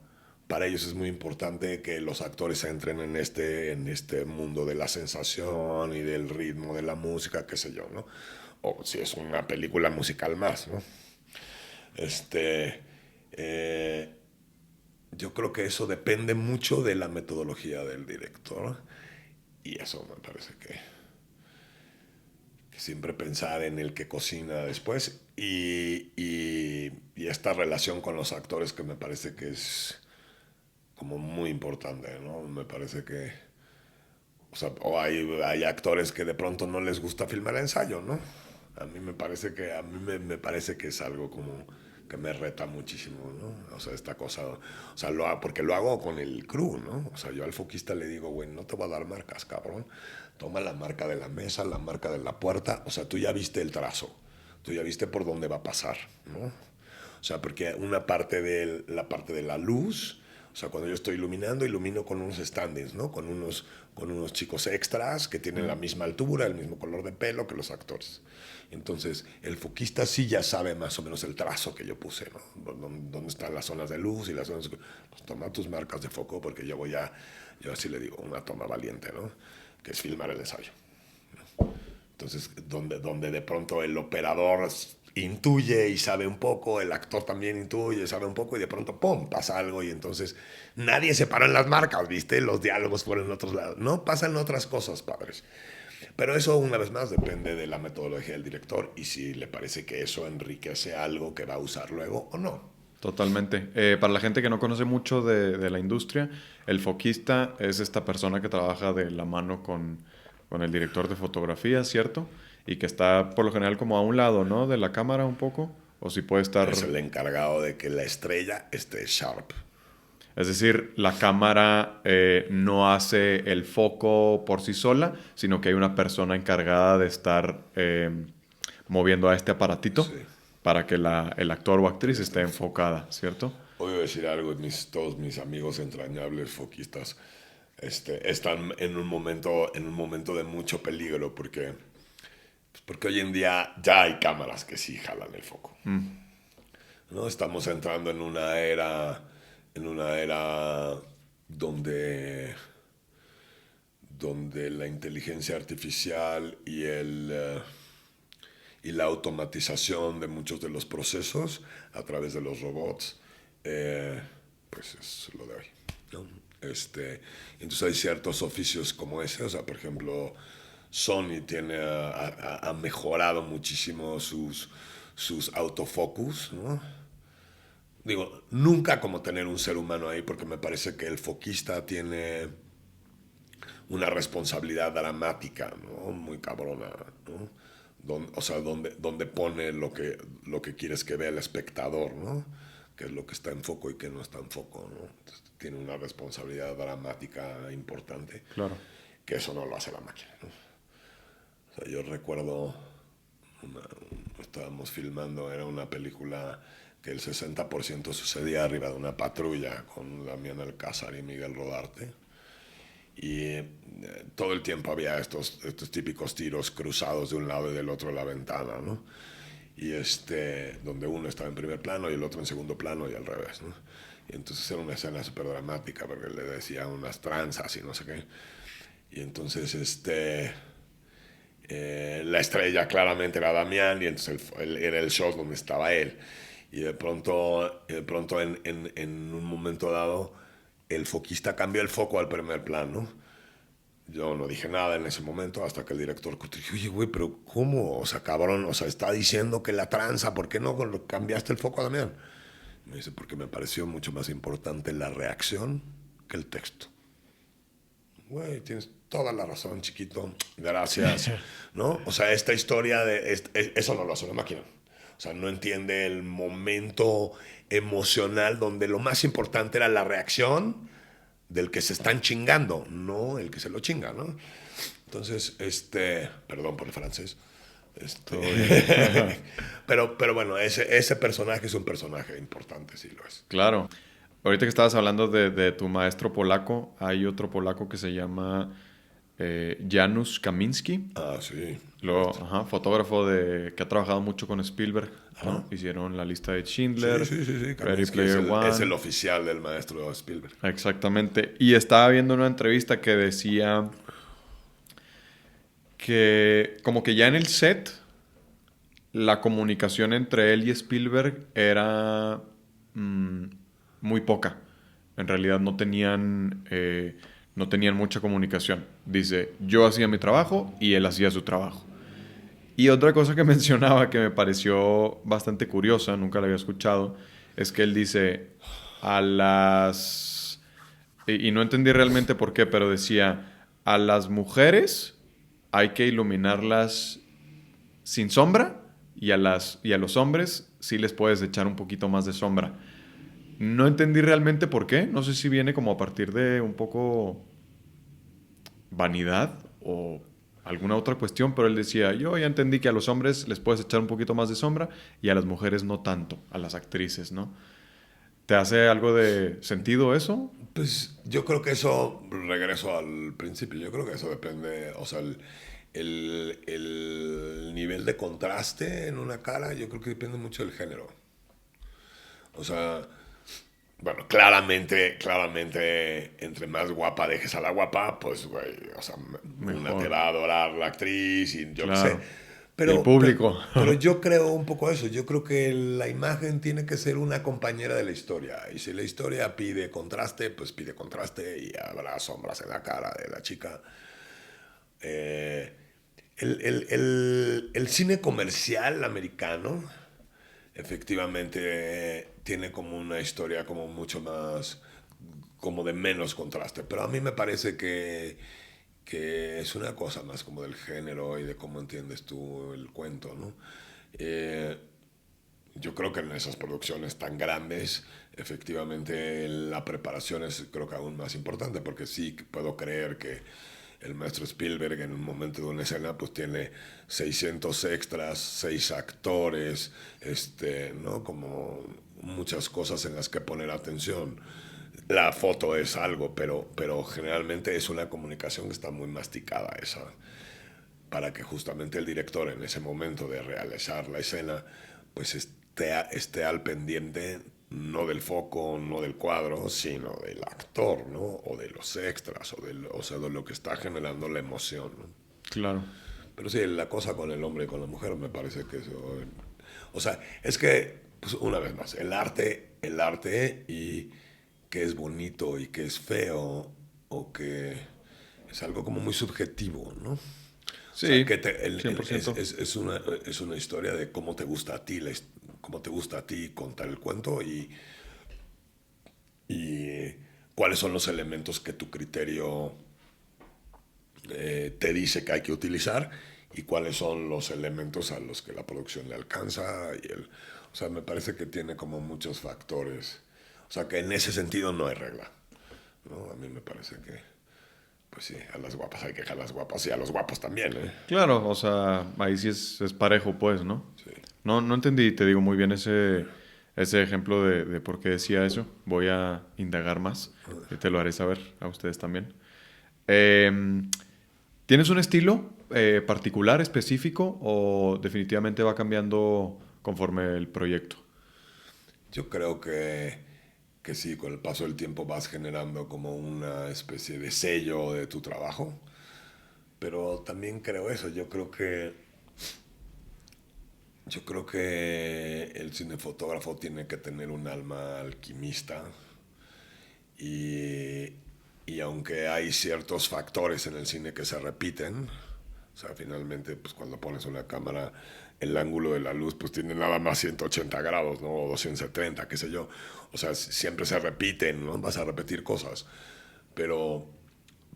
para ellos es muy importante que los actores entren en este mundo de la sensación y del ritmo de la música, qué sé yo, ¿no? O si es una película musical más, ¿no? Este, eh, yo creo que eso depende mucho de la metodología del director y eso me parece que siempre pensar en el que cocina después y esta relación con los actores que me parece que es como muy importante, ¿no? Me parece que, o sea, o hay actores que de pronto no les gusta filmar ensayo, ¿no? A mí me parece que es algo como que me reta muchísimo, ¿no? O sea, esta cosa, o sea, porque lo hago con el crew, ¿no? O sea, yo al foquista le digo, güey, no te voy a dar marcas, cabrón. Toma la marca de la mesa, la marca de la puerta, o sea, tú ya viste el trazo, tú ya viste por dónde va a pasar, ¿no? O sea, porque una parte de la parte de la luz, o sea, cuando yo estoy iluminando, ilumino con unos stand-ins, ¿no? Con unos chicos extras que tienen la misma altura, el mismo color de pelo que los actores. Entonces, el foquista sí ya sabe más o menos el trazo que yo puse, ¿no? Dónde están las zonas de luz y las zonas... Pues toma tus marcas de foco porque yo así le digo, una toma valiente, ¿no? Que es filmar el ensayo. Entonces, donde de pronto el operador intuye y sabe un poco, el actor también intuye, sabe un poco y de pronto, ¡pum!, pasa algo y entonces nadie se paró en las marcas, ¿viste? Los diálogos fueron en otros lados. No, pasan otras cosas, padres. Pero eso, una vez más, depende de la metodología del director y si le parece que eso enriquece algo que va a usar luego o no. Totalmente. Para la gente que no conoce mucho de la industria, el foquista es esta persona que trabaja de la mano con el director de fotografía, ¿cierto? Y que está por lo general como a un lado, ¿no? De la cámara un poco. O si puede estar... Es el encargado de que la estrella esté sharp. Es decir, la cámara no hace el foco por sí sola, sino que hay una persona encargada de estar moviendo a este aparatito Sí. para que el actor o actriz esté enfocada, ¿cierto? Voy a decir algo, todos mis amigos entrañables foquistas están en un momento de mucho peligro porque hoy en día ya hay cámaras que sí jalan el foco. ¿No? Estamos entrando en una era donde, donde la inteligencia artificial y la automatización de muchos de los procesos a través de los robots, pues es lo de hoy. ¿No? Entonces hay ciertos oficios como ese, o sea, por ejemplo, Sony ha mejorado muchísimo sus autofocus, ¿no? Digo, nunca como tener un ser humano ahí, porque me parece que el foquista tiene una responsabilidad dramática, ¿no? Muy cabrona, ¿no? O sea, donde pone lo que quieres que vea el espectador, ¿no? Que es lo que está en foco y que no está en foco, ¿no? Entonces, tiene una responsabilidad dramática importante, Claro. que eso no lo hace la máquina, ¿no? O sea, yo recuerdo, estábamos filmando, era una película que el 60% sucedía arriba de una patrulla con Damián Alcázar y Miguel Rodarte. Y todo el tiempo había estos típicos tiros cruzados de un lado y del otro de la ventana, ¿no? Y donde uno estaba en primer plano y el otro en segundo plano y al revés, ¿no? Y entonces era una escena súper dramática porque le decía unas tranzas y no sé qué. Y entonces la estrella claramente era Damián y entonces era el shot donde estaba él. Y de pronto en un momento dado, el foquista cambió el foco al primer plano. Yo no dije nada en ese momento hasta que el director dije, oye, güey, pero ¿cómo? O sea, cabrón, o sea, está diciendo que la tranza, ¿por qué no cambiaste el foco a Damián? Me dice, porque me pareció mucho más importante la reacción que el texto. Güey, tienes toda la razón, chiquito. Gracias. ¿No? O sea, esta historia eso no lo hace una máquina. O sea, no entiende el momento emocional donde lo más importante era la reacción del que se están chingando, no el que se lo chinga, ¿no? Entonces, perdón por el francés. Todo bien. Pero bueno, ese personaje es un personaje importante, sí lo es. Claro. Ahorita que estabas hablando de tu maestro polaco, hay otro polaco que se llama Janusz Kaminski. Ah, sí. Ajá, fotógrafo que ha trabajado mucho con Spielberg, ¿no? Ajá. Hicieron la lista de Sí, Schindler, sí, sí, sí. Ready Kaminsky Player One. es el oficial del maestro Spielberg. Exactamente. Y estaba viendo una entrevista que decía que como que ya en el set la comunicación entre él y Spielberg era muy poca. En realidad no tenían mucha comunicación. Dice, yo hacía mi trabajo y él hacía su trabajo. Y otra cosa que mencionaba que me pareció bastante curiosa, nunca la había escuchado, es que él dice, a las... y no entendí realmente por qué, pero decía, a las mujeres hay que iluminarlas sin sombra y a los hombres sí les puedes echar un poquito más de sombra. No entendí realmente por qué. No sé si viene como a partir de un poco vanidad o alguna otra cuestión, pero él decía, yo ya entendí que a los hombres les puedes echar un poquito más de sombra y a las mujeres no tanto, a las actrices, ¿no? ¿Te hace algo de sentido eso? Pues yo creo que eso, regreso al principio, yo creo que eso depende, o sea, el nivel de contraste en una cara, yo creo que depende mucho del género. O sea, bueno, claramente, entre más guapa dejes a la guapa, pues, güey, o sea, una te Mejor. va a adorar la actriz y yo qué sé. Claro. Y el Pero, público. pero yo creo un poco eso. Yo creo que la imagen tiene que ser una compañera de la historia. Y si la historia pide contraste, pues pide contraste y habrá sombras en la cara de la chica. Eh, el cine comercial americano efectivamente tiene como una historia como mucho más, como de menos contraste. Pero a mí me parece que es una cosa más como del género y de cómo entiendes tú el cuento, ¿no? Eh, yo creo que en esas producciones tan grandes, efectivamente la preparación es creo que aún más importante, porque sí puedo creer que el maestro Spielberg en un momento de una escena pues tiene 600 extras, 6 actores, ¿no? Como muchas cosas en las que poner atención. La foto es algo, pero generalmente es una comunicación que está muy masticada esa, para que justamente el director en ese momento de realizar la escena pues esté al pendiente no del foco, no del cuadro, sino del actor, ¿no? O de los extras, o sea, de lo que está generando la emoción, ¿no? Claro. Pero sí, la cosa con el hombre y con la mujer me parece que eso... O sea, es que, pues una vez más, el arte y que es bonito y que es feo o que es algo como muy subjetivo, ¿no? O sea, Sí, 100%. es una historia de cómo te gusta a ti, cómo te gusta a ti contar el cuento y cuáles son los elementos que tu criterio te dice que hay que utilizar y cuáles son los elementos a los que la producción le alcanza. O sea, me parece que tiene como muchos factores. O sea, que en ese sentido no hay regla, ¿no? A mí me parece que, pues sí, a las guapas hay que dejar a las guapas y a los guapos también, ¿eh? Claro, o sea, ahí sí es parejo, pues, ¿no? Sí. No entendí, te digo muy bien ese ejemplo de por qué decía eso. Voy a indagar más y te lo haré saber a ustedes también. Eh, ¿Tienes un estilo particular, específico, o definitivamente va cambiando conforme el proyecto? Yo creo que sí, con el paso del tiempo vas generando como una especie de sello de tu trabajo, pero también creo eso, yo creo que el cinefotógrafo tiene que tener un alma alquimista y, y aunque hay ciertos factores en el cine que se repiten, o sea, finalmente, pues cuando pones una cámara, el ángulo de la luz, pues tiene nada más 180 grados, ¿no? O 270, qué sé yo. O sea, siempre se repiten, ¿no? Vas a repetir cosas. Pero,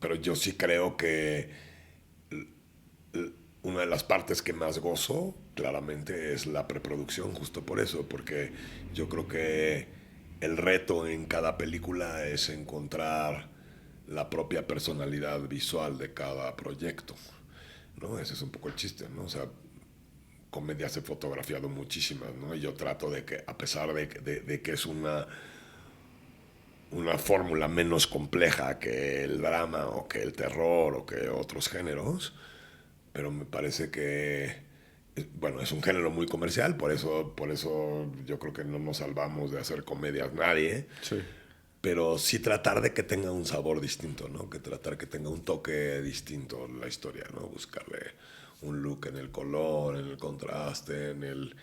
pero yo sí creo que una de las partes que más gozo, claramente, es la preproducción, justo por eso, porque yo creo que el reto en cada película es encontrar la propia personalidad visual de cada proyecto, ¿no? Ese es un poco el chiste, ¿no? O sea, comedias he fotografiado muchísimas, ¿no? Y yo trato de que, a pesar de que es una fórmula menos compleja que el drama o que el terror o que otros géneros, pero me parece que, bueno, es un género muy comercial, por eso yo creo que no nos salvamos de hacer comedias nadie, Sí. pero sí tratar de que tenga un sabor distinto, ¿no? Que tratar que tenga un toque distinto la historia, ¿no? Buscarle un look en el color, en el contraste, en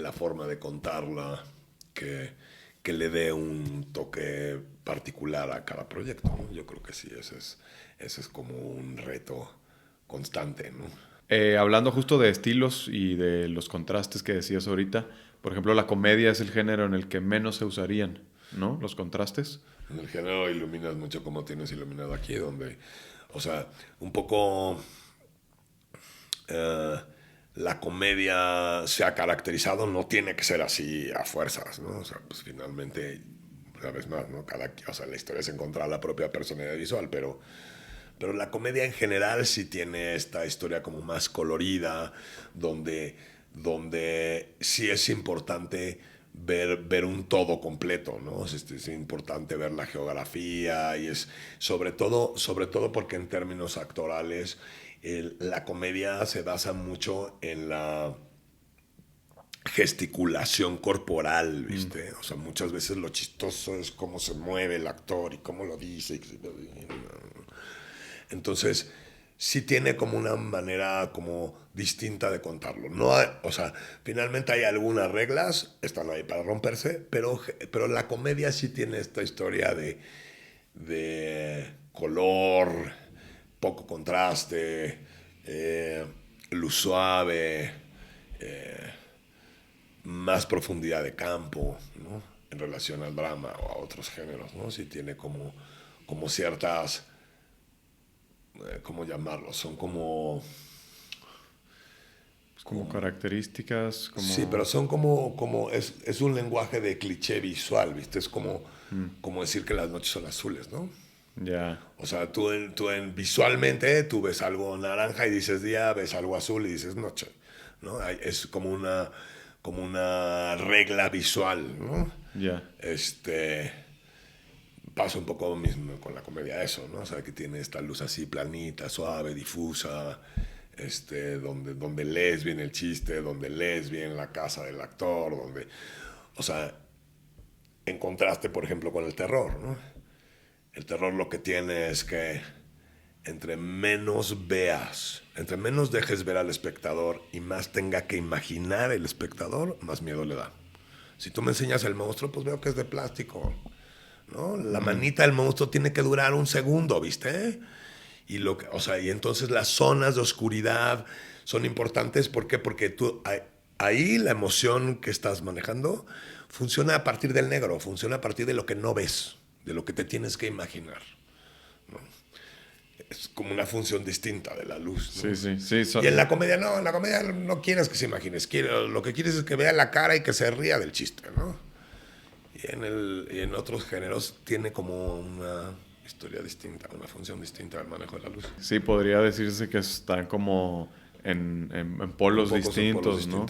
la forma de contarla, que, que le dé un toque particular a cada proyecto, ¿no? Yo creo que sí, ese es como un reto constante, ¿no? Hablando justo de estilos y de los contrastes que decías ahorita, por ejemplo, la comedia es el género en el que menos se usarían, ¿no? Los contrastes. En el género iluminas mucho como tienes iluminado aquí, donde, o sea, un poco eh, la comedia se ha caracterizado, no tiene que ser así a fuerzas, ¿no? O sea, pues finalmente, una vez más, ¿no? O sea, la historia es encontrar la propia personalidad visual, pero la comedia en general sí tiene esta historia como más colorida, donde sí es importante ver un todo completo, ¿no? Es importante ver la geografía y es sobre todo porque en términos actorales la comedia se basa mucho en la gesticulación corporal, Mm. ¿viste? O sea, muchas veces lo chistoso es cómo se mueve el actor y cómo lo dice. Entonces, sí tiene como una manera como distinta de contarlo. No hay- o sea, finalmente hay algunas reglas, están ahí para romperse, pero la comedia sí tiene esta historia de color, poco contraste, eh, luz suave, más profundidad de campo, ¿no? En relación al drama o a otros géneros, ¿no? Sí tiene como ciertas, ¿cómo llamarlos? Son como Como características, como... Sí, pero son es un lenguaje de cliché visual, ¿viste? Es como decir que las noches son azules, ¿no? Ya. O sea, visualmente tú ves algo naranja y dices día, ves algo azul y dices noche, ¿no? Es como una regla visual, ¿no? Ya. Pasa un poco lo mismo con la comedia eso, ¿no? O sea, que tiene esta luz así planita, suave, difusa, donde lees bien el chiste, donde lees bien la casa del actor, o sea, en contraste, por ejemplo, con el terror, ¿no? El terror lo que tiene es que entre menos veas, entre menos dejes ver al espectador y más tenga que imaginar el espectador, más miedo le da. Si tú me enseñas el monstruo, pues veo que es de plástico, ¿no? La manita del monstruo tiene que durar un segundo, ¿viste? Y entonces las zonas de oscuridad son importantes. ¿Por qué? Porque ahí la emoción que estás manejando funciona a partir del negro, funciona a partir de lo que no ves, de lo que te tienes que imaginar, ¿no? Es como una función distinta de la luz, ¿no? Sí. Y en la comedia no quieres que se imagines, lo que quieres es que vea la cara y que se ría del chiste, ¿no? Y en otros géneros tiene como una historia distinta, una función distinta del manejo de la luz. Sí, podría decirse que están como en polos distintos, ¿no?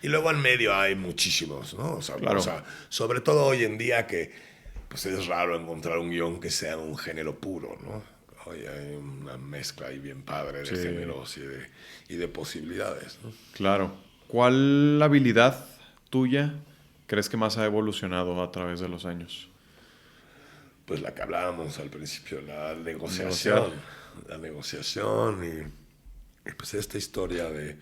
Y luego en medio hay muchísimos, ¿no? Claro. O sea, sobre todo hoy en día que pues es raro encontrar un guión que sea un género puro, ¿no? Hoy hay una mezcla ahí bien padre de géneros y de posibilidades, ¿no? Claro. ¿Cuál habilidad tuya crees que más ha evolucionado a través de los años? Pues la que hablábamos al principio, la Negociar. negociación. La negociación y pues esta historia de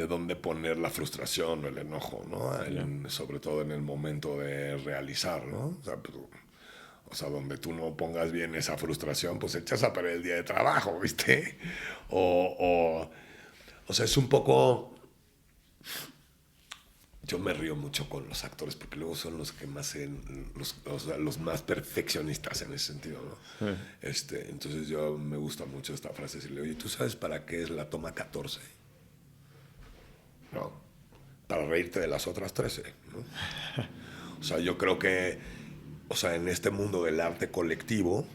dónde poner la frustración o el enojo, ¿no? Sobre todo en el momento de realizar, ¿no? O sea, donde tú no pongas bien esa frustración, pues echas a perder el día de trabajo, ¿viste? O sea, es un poco... Yo me río mucho con los actores porque luego son los que más los más perfeccionistas en ese sentido, ¿no? Sí. Entonces yo me gusta mucho esta frase, decirle, oye, ¿tú sabes para qué es la toma 14? No, para reírte de las otras 13, ¿no? O sea, yo creo que, o sea, en este mundo del arte colectivo,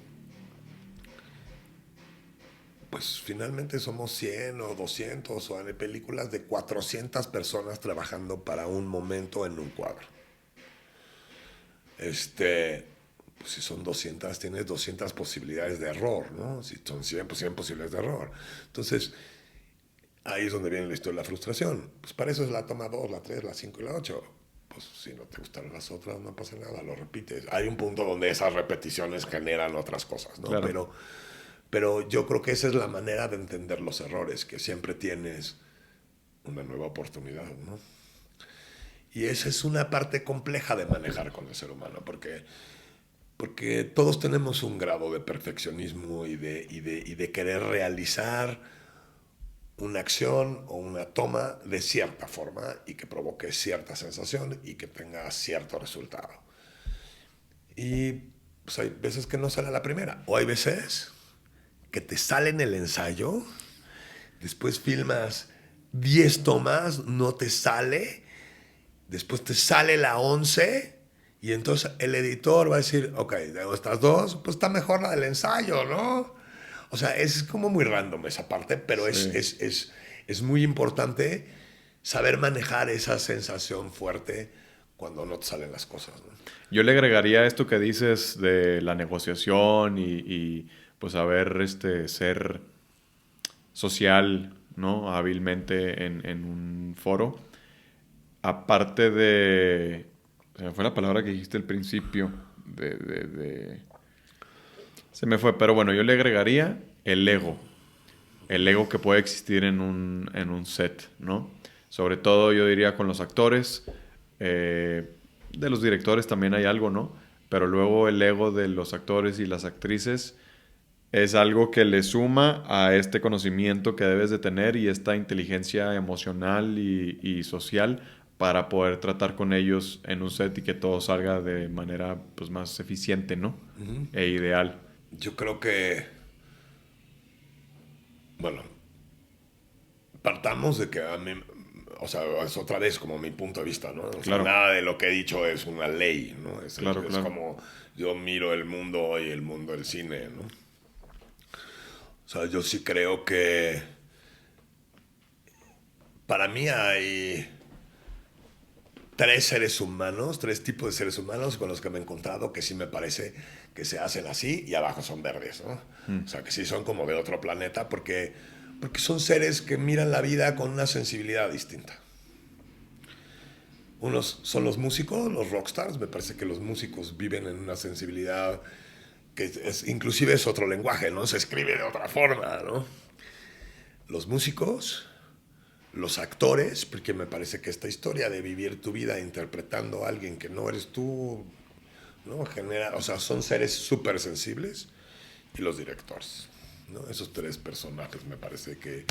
pues finalmente somos 100 o 200 o hay películas de 400 personas trabajando para un momento en un cuadro. Pues si son 200, tienes 200 posibilidades de error, ¿no? Si son 100, pues 100 posibilidades de error. Entonces, ahí es donde viene la historia de la frustración. Pues para eso es la toma 2, la 3, la 5 y la 8. Pues si no te gustaron las otras, no pasa nada, lo repites. Hay un punto donde esas repeticiones generan otras cosas, ¿no? Claro. Pero yo creo que esa es la manera de entender los errores, que siempre tienes una nueva oportunidad, ¿no? Y esa es una parte compleja de manejar con el ser humano, porque todos tenemos un grado de perfeccionismo y de querer realizar una acción o una toma de cierta forma y que provoque cierta sensación y que tenga cierto resultado. Y pues hay veces que no sale a la primera, o hay veces que te sale en el ensayo, después filmas 10 tomas, no te sale, después te sale la 11 y entonces el editor va a decir, ok, de estas dos, pues está mejor la del ensayo, ¿no? O sea, es como muy random esa parte, pero Sí. es muy importante saber manejar esa sensación fuerte cuando no te salen las cosas, ¿no? Yo le agregaría esto que dices de la negociación y pues saber ser social, ¿no? Hábilmente en un foro. Aparte de... Se me fue la palabra que dijiste al principio. Se me fue, pero bueno, yo le agregaría el ego. El ego que puede existir en un set, ¿no? Sobre todo yo diría con los actores. De los directores también hay algo, ¿no? Pero luego el ego de los actores y las actrices es algo que le suma a este conocimiento que debes de tener y esta inteligencia emocional y social para poder tratar con ellos en un set y que todo salga de manera pues, más eficiente, ¿no? E ideal. Yo creo que, bueno, partamos de que a mí, o sea, es otra vez como mi punto de vista, ¿no? O sea, Claro. nada de lo que he dicho es una ley, ¿no? Claro, Es claro. como yo miro el mundo y el mundo del cine, ¿no? O sea, yo sí creo que para mí hay tres tipos de seres humanos con los que me he encontrado que sí me parece que se hacen así y abajo son verdes, ¿no? O sea, que sí son como de otro planeta porque son seres que miran la vida con una sensibilidad distinta. Unos son los músicos, los rockstars. Me parece que los músicos viven en una sensibilidad que inclusive es otro lenguaje, ¿no? Se escribe de otra forma, ¿no? Los músicos, los actores, porque me parece que esta historia de vivir tu vida interpretando a alguien que no eres tú, ¿no? Genera, o sea, son seres súper sensibles. Y los directores, ¿no? Esos tres personajes me parece que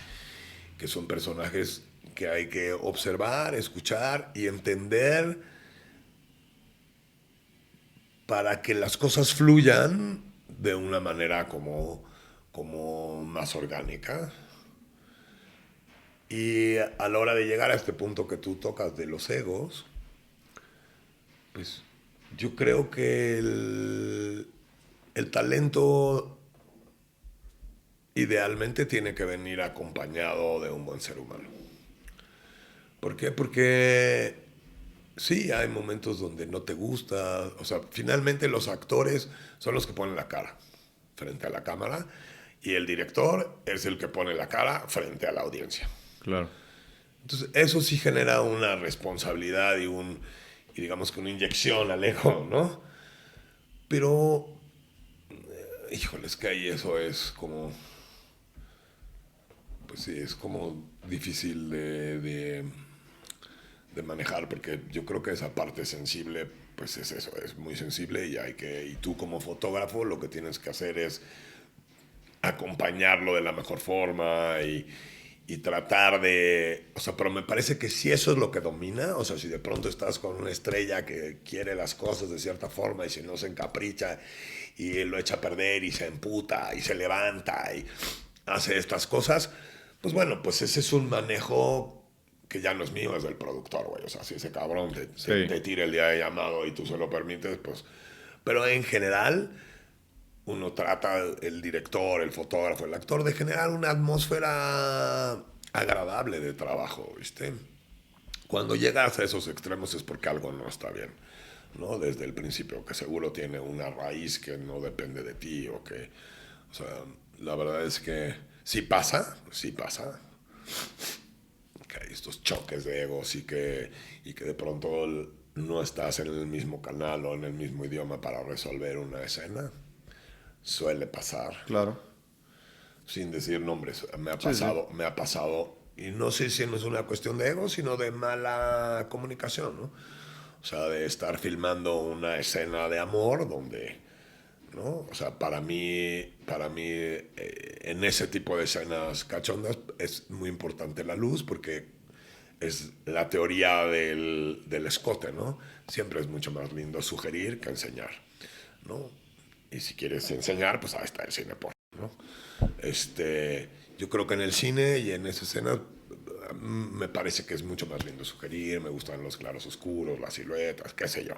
son personajes que hay que observar, escuchar y entender para que las cosas fluyan de una manera como más orgánica. Y a la hora de llegar a este punto que tú tocas de los egos, pues yo creo que el talento idealmente tiene que venir acompañado de un buen ser humano. ¿Por qué? Porque sí, hay momentos donde no te gusta. O sea, finalmente los actores son los que ponen la cara frente a la cámara y el director es el que pone la cara frente a la audiencia. Claro. Entonces, eso sí genera una responsabilidad y digamos que una inyección al ego, ¿no? Pero, híjole, es que ahí eso es como, pues sí, es como difícil de manejar, porque yo creo que esa parte sensible, pues es eso, es muy sensible y tú como fotógrafo lo que tienes que hacer es acompañarlo de la mejor forma y tratar de, o sea, pero me parece que si eso es lo que domina, o sea, si de pronto estás con una estrella que quiere las cosas de cierta forma y si no se encapricha y lo echa a perder y se emputa y se levanta y hace estas cosas, pues bueno, pues ese es un manejo que ya no es mío, es del productor, güey. O sea, si ese cabrón te tira el día de llamado y tú se lo permites, pues... Pero en general, uno trata, el director, el fotógrafo, el actor, de generar una atmósfera agradable de trabajo, ¿viste? Cuando llegas a esos extremos es porque algo no está bien, ¿no? Desde el principio, que seguro tiene una raíz que no depende de ti o que... O sea, la verdad es que sí pasa, que hay estos choques de egos y que de pronto no estás en el mismo canal o en el mismo idioma para resolver una escena. Suele pasar. Claro. Sin decir nombres. Sí, sí. Me ha pasado. Y no sé si no es una cuestión de ego, sino de mala comunicación, ¿no? O sea, de estar filmando una escena de amor donde, ¿no? O sea, para mí en ese tipo de escenas cachondas es muy importante la luz porque es la teoría del escote, ¿no? Siempre es mucho más lindo sugerir que enseñar, ¿no? Y si quieres enseñar, pues ahí está el cine porno, ¿no? Yo creo que en el cine y en esa escena me parece que es mucho más lindo sugerir, me gustan los claros oscuros, las siluetas, qué sé yo.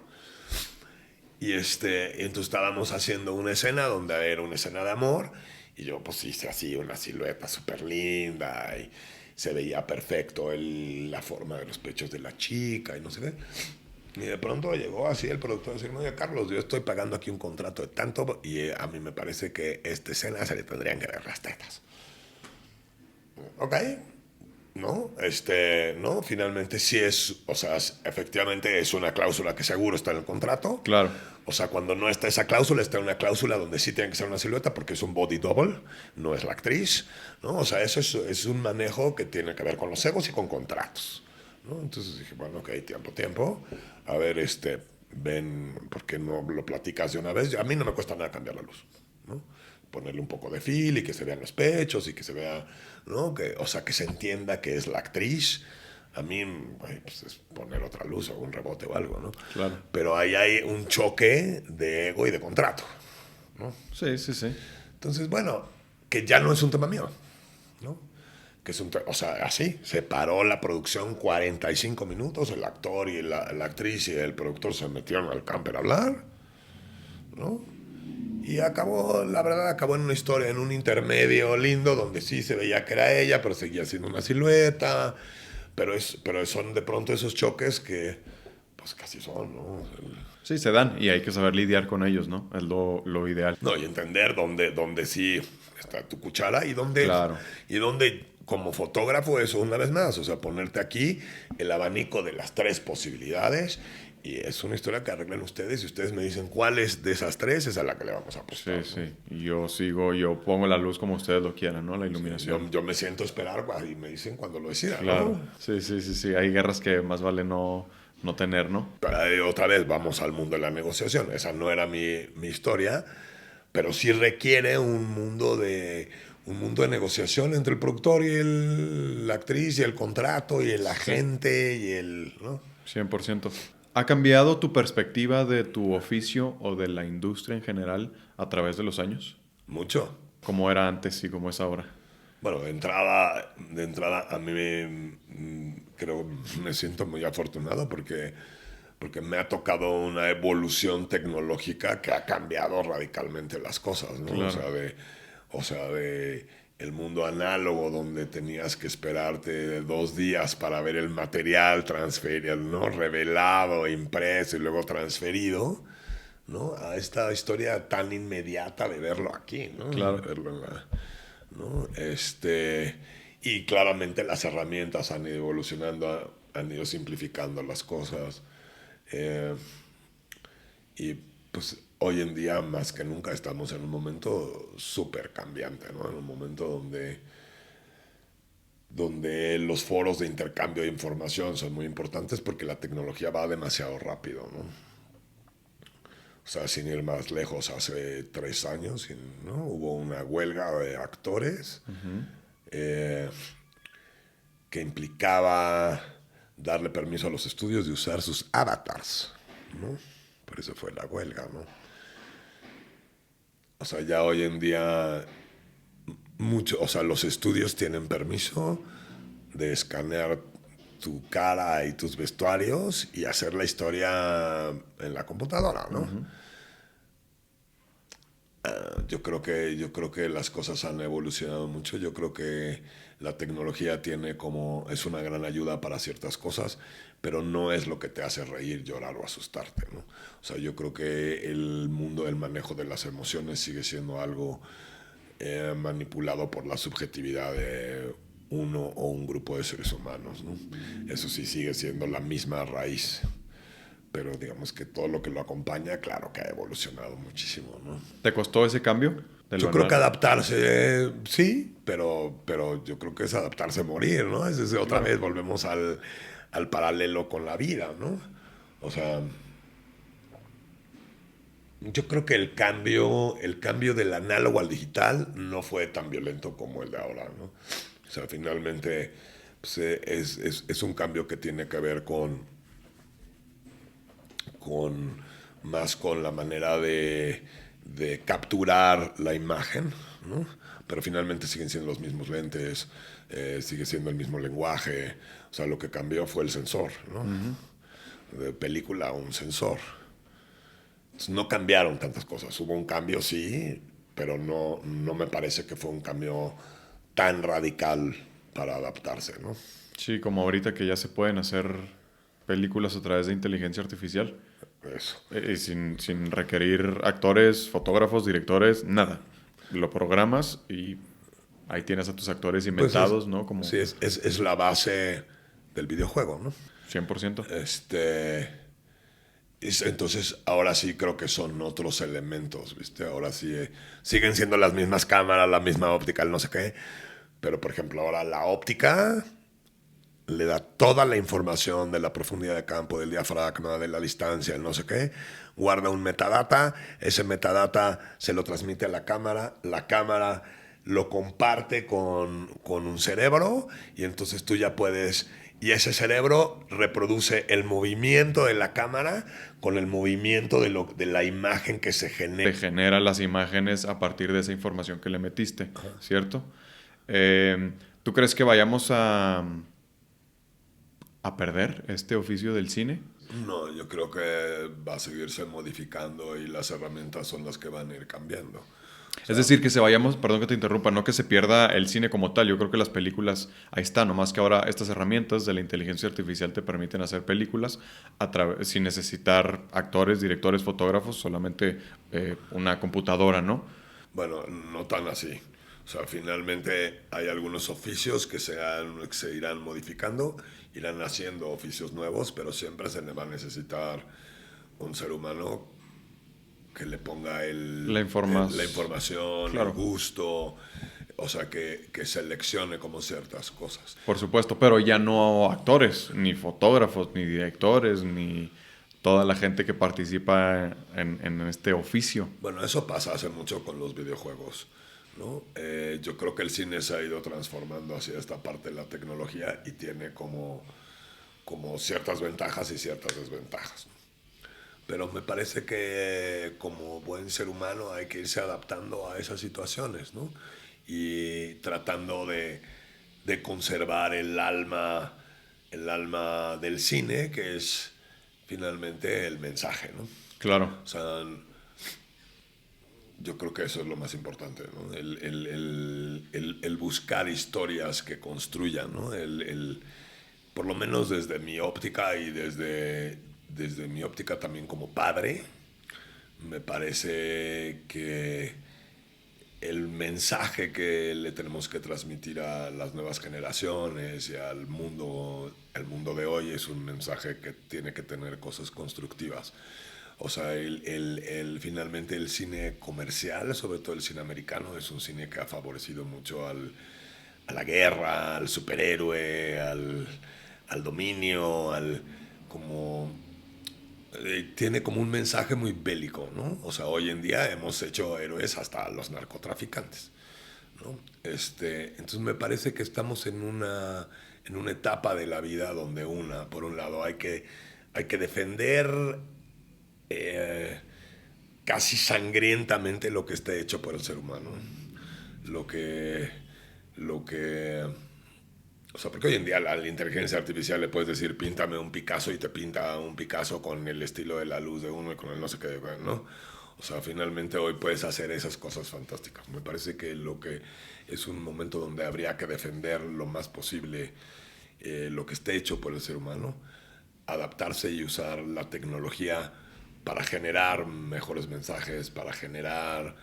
Y entonces estábamos haciendo una escena donde era una escena de amor y yo pues hice así una silueta súper linda y se veía perfecto la forma de los pechos de la chica y no sé qué. Y de pronto llegó así el productor y dice, oye Carlos, yo estoy pagando aquí un contrato de tanto y a mí me parece que esta escena se le tendrían que ver las tetas. Ok, ¿no? No, finalmente sí es, o sea, efectivamente es una cláusula que seguro está en el contrato. Claro. O sea, cuando no está esa cláusula, está una cláusula donde sí tiene que ser una silueta porque es un body double, no es la actriz, ¿no? O sea, eso es un manejo que tiene que ver con los egos y con contratos, ¿no? Entonces dije, bueno, ok, tiempo. A ver, ven, ¿por qué no lo platicas de una vez? A mí no me cuesta nada cambiar la luz, ¿no? Ponerle un poco de fil y que se vean los pechos y que se vea, ¿no? O sea, que se entienda que es la actriz. A mí, pues es poner otra luz o un rebote o algo, ¿no? Claro. Pero ahí hay un choque de ego y de contrato, ¿no? Sí, sí, sí. Entonces, bueno, que ya no es un tema mío, ¿no? que es o sea, así, se paró la producción 45 minutos, el actor y la actriz y el productor se metieron al camper a hablar, ¿no? Y acabó, la verdad, acabó en una historia, en un intermedio lindo, donde sí se veía que era ella, pero seguía siendo una silueta, pero son de pronto esos choques que, pues casi son, ¿no? Sí, se dan y hay que saber lidiar con ellos, ¿no? Es lo ideal. No, y entender dónde sí está tu cuchara Claro. y dónde como fotógrafo, eso una vez más, o sea, ponerte aquí el abanico de las tres posibilidades y es una historia que arreglan ustedes y ustedes me dicen cuál es de esas tres es a la que le vamos a apostar. Sí, ¿no? sí. Y yo pongo la luz como ustedes lo quieran, ¿no? La iluminación. Yo me siento a esperar y me dicen cuando lo decidan, Claro. ¿no? Sí. Hay guerras que más vale no tener, ¿no? Pero otra vez vamos al mundo de la negociación. Esa no era mi historia, pero sí requiere un mundo de negociación entre el productor y la actriz y el contrato y el agente y el... ¿no? 100%. ¿Ha cambiado tu perspectiva de tu oficio o de la industria en general a través de los años? Mucho. ¿Cómo era antes y cómo es ahora? Bueno, de entrada a mí creo me siento muy afortunado porque me ha tocado una evolución tecnológica que ha cambiado radicalmente las cosas, ¿no? Claro. O sea, de el mundo análogo donde tenías que esperarte 2 días para ver el material transferido, ¿no? Revelado, impreso y luego transferido, ¿no? A esta historia tan inmediata de verlo aquí, ¿no? Claro. De verlo ¿no? Y claramente las herramientas han ido evolucionando, han ido simplificando las cosas. Y pues hoy en día más que nunca estamos en un momento súper cambiante, ¿no? En un momento donde los foros de intercambio de información son muy importantes porque la tecnología va demasiado rápido, ¿no? O sea, sin ir más lejos, hace 3 años, ¿no? Hubo una huelga de actores que implicaba darle permiso a los estudios de usar sus avatars, ¿no? Por eso fue la huelga, ¿no? O sea, ya hoy en día o sea, los estudios tienen permiso de escanear tu cara y tus vestuarios y hacer la historia en la computadora, ¿no? Yo creo que las cosas han evolucionado mucho. Yo creo que la tecnología es una gran ayuda para ciertas cosas, pero no es lo que te hace reír, llorar o asustarte, ¿no? O sea, yo creo que el mundo del manejo de las emociones sigue siendo algo manipulado por la subjetividad de uno o un grupo de seres humanos, ¿no? Eso sí sigue siendo la misma raíz. Pero digamos que todo lo que lo acompaña, claro que ha evolucionado muchísimo, ¿no? ¿Te costó ese cambio? Yo creo que adaptarse, sí, pero yo creo que es adaptarse a morir, ¿no? Otra vez volvemos al paralelo con la vida, ¿no? O sea, yo creo que el cambio del análogo al digital no fue tan violento como el de ahora, ¿no? O sea, finalmente pues, es un cambio que tiene que ver más con la manera de capturar la imagen, ¿no? Pero finalmente siguen siendo los mismos lentes, sigue siendo el mismo lenguaje. O sea, lo que cambió fue el sensor, ¿no? De película a un sensor. Entonces, no cambiaron tantas cosas. Hubo un cambio, sí, pero no me parece que fue un cambio tan radical para adaptarse, ¿no? Sí, como ahorita que ya se pueden hacer películas a través de inteligencia artificial. Eso. Sin requerir actores, fotógrafos, directores, nada. Lo programas y ahí tienes a tus actores inventados, ¿no? Como Sí, es la base del videojuego, ¿no? 100%. Entonces, ahora sí creo que son otros elementos, ¿viste? Ahora sí siguen siendo las mismas cámaras, la misma óptica, el no sé qué. Pero, por ejemplo, ahora la óptica le da toda la información de la profundidad de campo, del diafragma, de la distancia, el no sé qué, guarda un metadata, ese metadata se lo transmite a la cámara lo comparte con un cerebro y entonces tú ya puedes, y ese cerebro reproduce el movimiento de la cámara con el movimiento de la imagen que se genera. Te genera las imágenes a partir de esa información que le metiste, ¿cierto? ¿Tú crees que vayamos a perder este oficio del cine? No, yo creo que va a seguirse modificando y las herramientas son las que van a ir cambiando. O Es sea, decir, que se vayamos, perdón que te interrumpa, no que se pierda el cine como tal. Yo creo que las películas, ahí está, nomás que ahora estas herramientas de la inteligencia artificial te permiten hacer películas sin necesitar actores, directores, fotógrafos, solamente una computadora, ¿no? bueno, no tan así. O sea, finalmente hay algunos oficios que se irán modificando, irán haciendo oficios nuevos, pero siempre se le va a necesitar un ser humano que le ponga La la informas, información, el claro, gusto, o sea, que seleccione como ciertas cosas. por supuesto, pero ya no actores, ni fotógrafos, ni directores, ni toda la gente que participa en este oficio. Bueno, eso pasa hace mucho con los videojuegos, ¿no? Yo creo que el cine se ha ido transformando hacia esta parte de la tecnología y tiene como ciertas ventajas y ciertas desventajas. Pero me parece que como buen ser humano hay que irse adaptando a esas situaciones, ¿no? Y tratando de conservar el alma del cine, que es finalmente el mensaje, ¿no? Claro, O sea, yo creo que eso es lo más importante, ¿no? El buscar historias que construyan, ¿no? Por lo menos desde mi óptica y desde mi óptica también como padre, me parece que el mensaje que le tenemos que transmitir a las nuevas generaciones y el mundo de hoy es un mensaje que tiene que tener cosas constructivas. O sea, finalmente el cine comercial, sobre todo el cine americano, es un cine que ha favorecido mucho a la guerra, al superhéroe, al dominio, como tiene como un mensaje muy bélico, ¿no? O sea, hoy en día hemos hecho héroes hasta los narcotraficantes, ¿no? Entonces me parece que estamos en una etapa de la vida donde por un lado hay que defender eh, casi sangrientamente lo que está hecho por el ser humano, lo que, lo que o sea, porque hoy en día a la inteligencia artificial le puedes decir, píntame un Picasso y te pinta un Picasso con el estilo de la luz de uno y con el no sé qué, ¿no? O sea, finalmente hoy puedes hacer esas cosas fantásticas. Me parece que lo que es un momento donde habría que defender lo más posible lo que esté hecho por el ser humano, adaptarse y usar la tecnología para generar mejores mensajes, para generar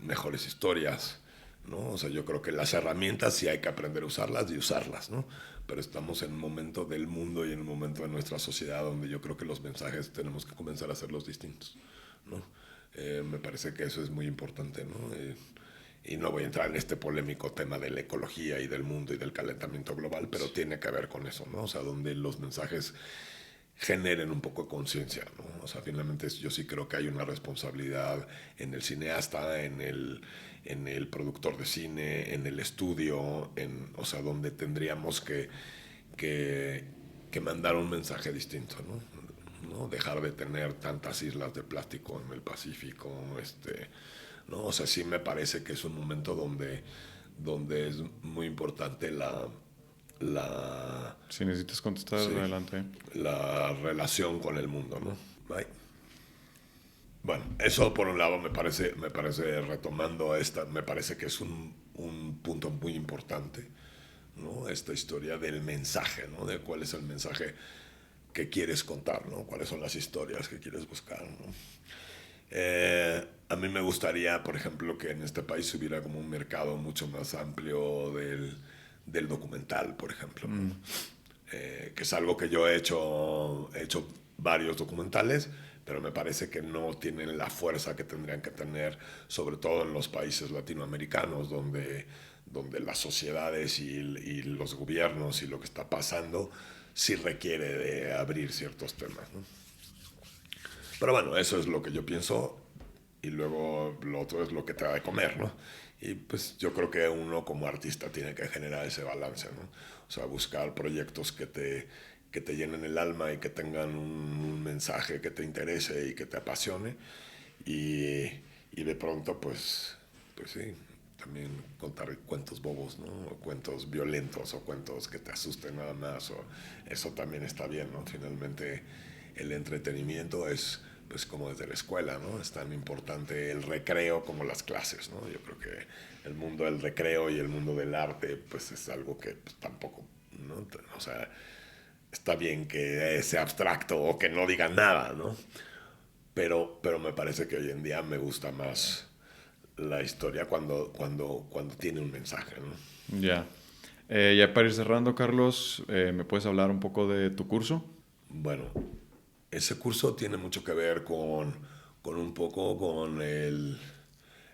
mejores historias, ¿no? O sea, yo creo que las herramientas sí hay que aprender a usarlas y usarlas, ¿no? Pero estamos en un momento del mundo y en un momento de nuestra sociedad donde yo creo que los mensajes tenemos que comenzar a hacerlos distintos, ¿no? Me parece que eso es muy importante, ¿no? Y no voy a entrar en este polémico tema de la ecología y del mundo y del calentamiento global, pero tiene que ver con eso, ¿no? O sea, donde los mensajes generen un poco de conciencia, ¿no? O sea, finalmente yo sí creo que hay una responsabilidad en el cineasta, en el productor de cine, en el estudio, o sea, donde tendríamos que, que mandar un mensaje distinto, ¿no? ¿No? Dejar de tener tantas islas de plástico en el Pacífico, ¿no? O sea, sí me parece que es un momento donde es muy importante la, si necesitas contestar, sí, adelante. la relación con el mundo, ¿no? Bye. Bueno, eso por un lado me parece retomando me parece que es un punto muy importante, ¿no? Esta historia del mensaje, ¿no? De cuál es el mensaje que quieres contar, ¿no? Cuáles son las historias que quieres buscar, ¿no? A mí me gustaría, por ejemplo, que en este país hubiera como un mercado mucho más amplio del documental, por ejemplo, ¿no? Que es algo que yo he hecho varios documentales, pero me parece que no tienen la fuerza que tendrían que tener, sobre todo en los países latinoamericanos, donde las sociedades y los gobiernos y lo que está pasando sí requiere de abrir ciertos temas, ¿no? Pero bueno, eso es lo que yo pienso y luego lo otro es lo que te da de comer, ¿no? Y pues yo creo que uno como artista tiene que generar ese balance, ¿no? O sea, buscar proyectos que te llenen el alma y que tengan un mensaje que te interese y que te apasione y de pronto pues sí, también contar cuentos bobos, ¿no? O cuentos violentos o cuentos que te asusten nada más. O eso también está bien, ¿no? Finalmente el entretenimiento es pues como desde la escuela, ¿no? Es tan importante el recreo como las clases, ¿no? Yo creo que el mundo del recreo y el mundo del arte pues es algo que pues, tampoco, ¿no? O sea, está bien que sea abstracto o que no diga nada, ¿no? Pero me parece que hoy en día me gusta más la historia cuando tiene un mensaje, ¿no? Ya. Ya para ir cerrando, Carlos, ¿me puedes hablar un poco de tu curso? Bueno, ese curso tiene mucho que ver con un poco con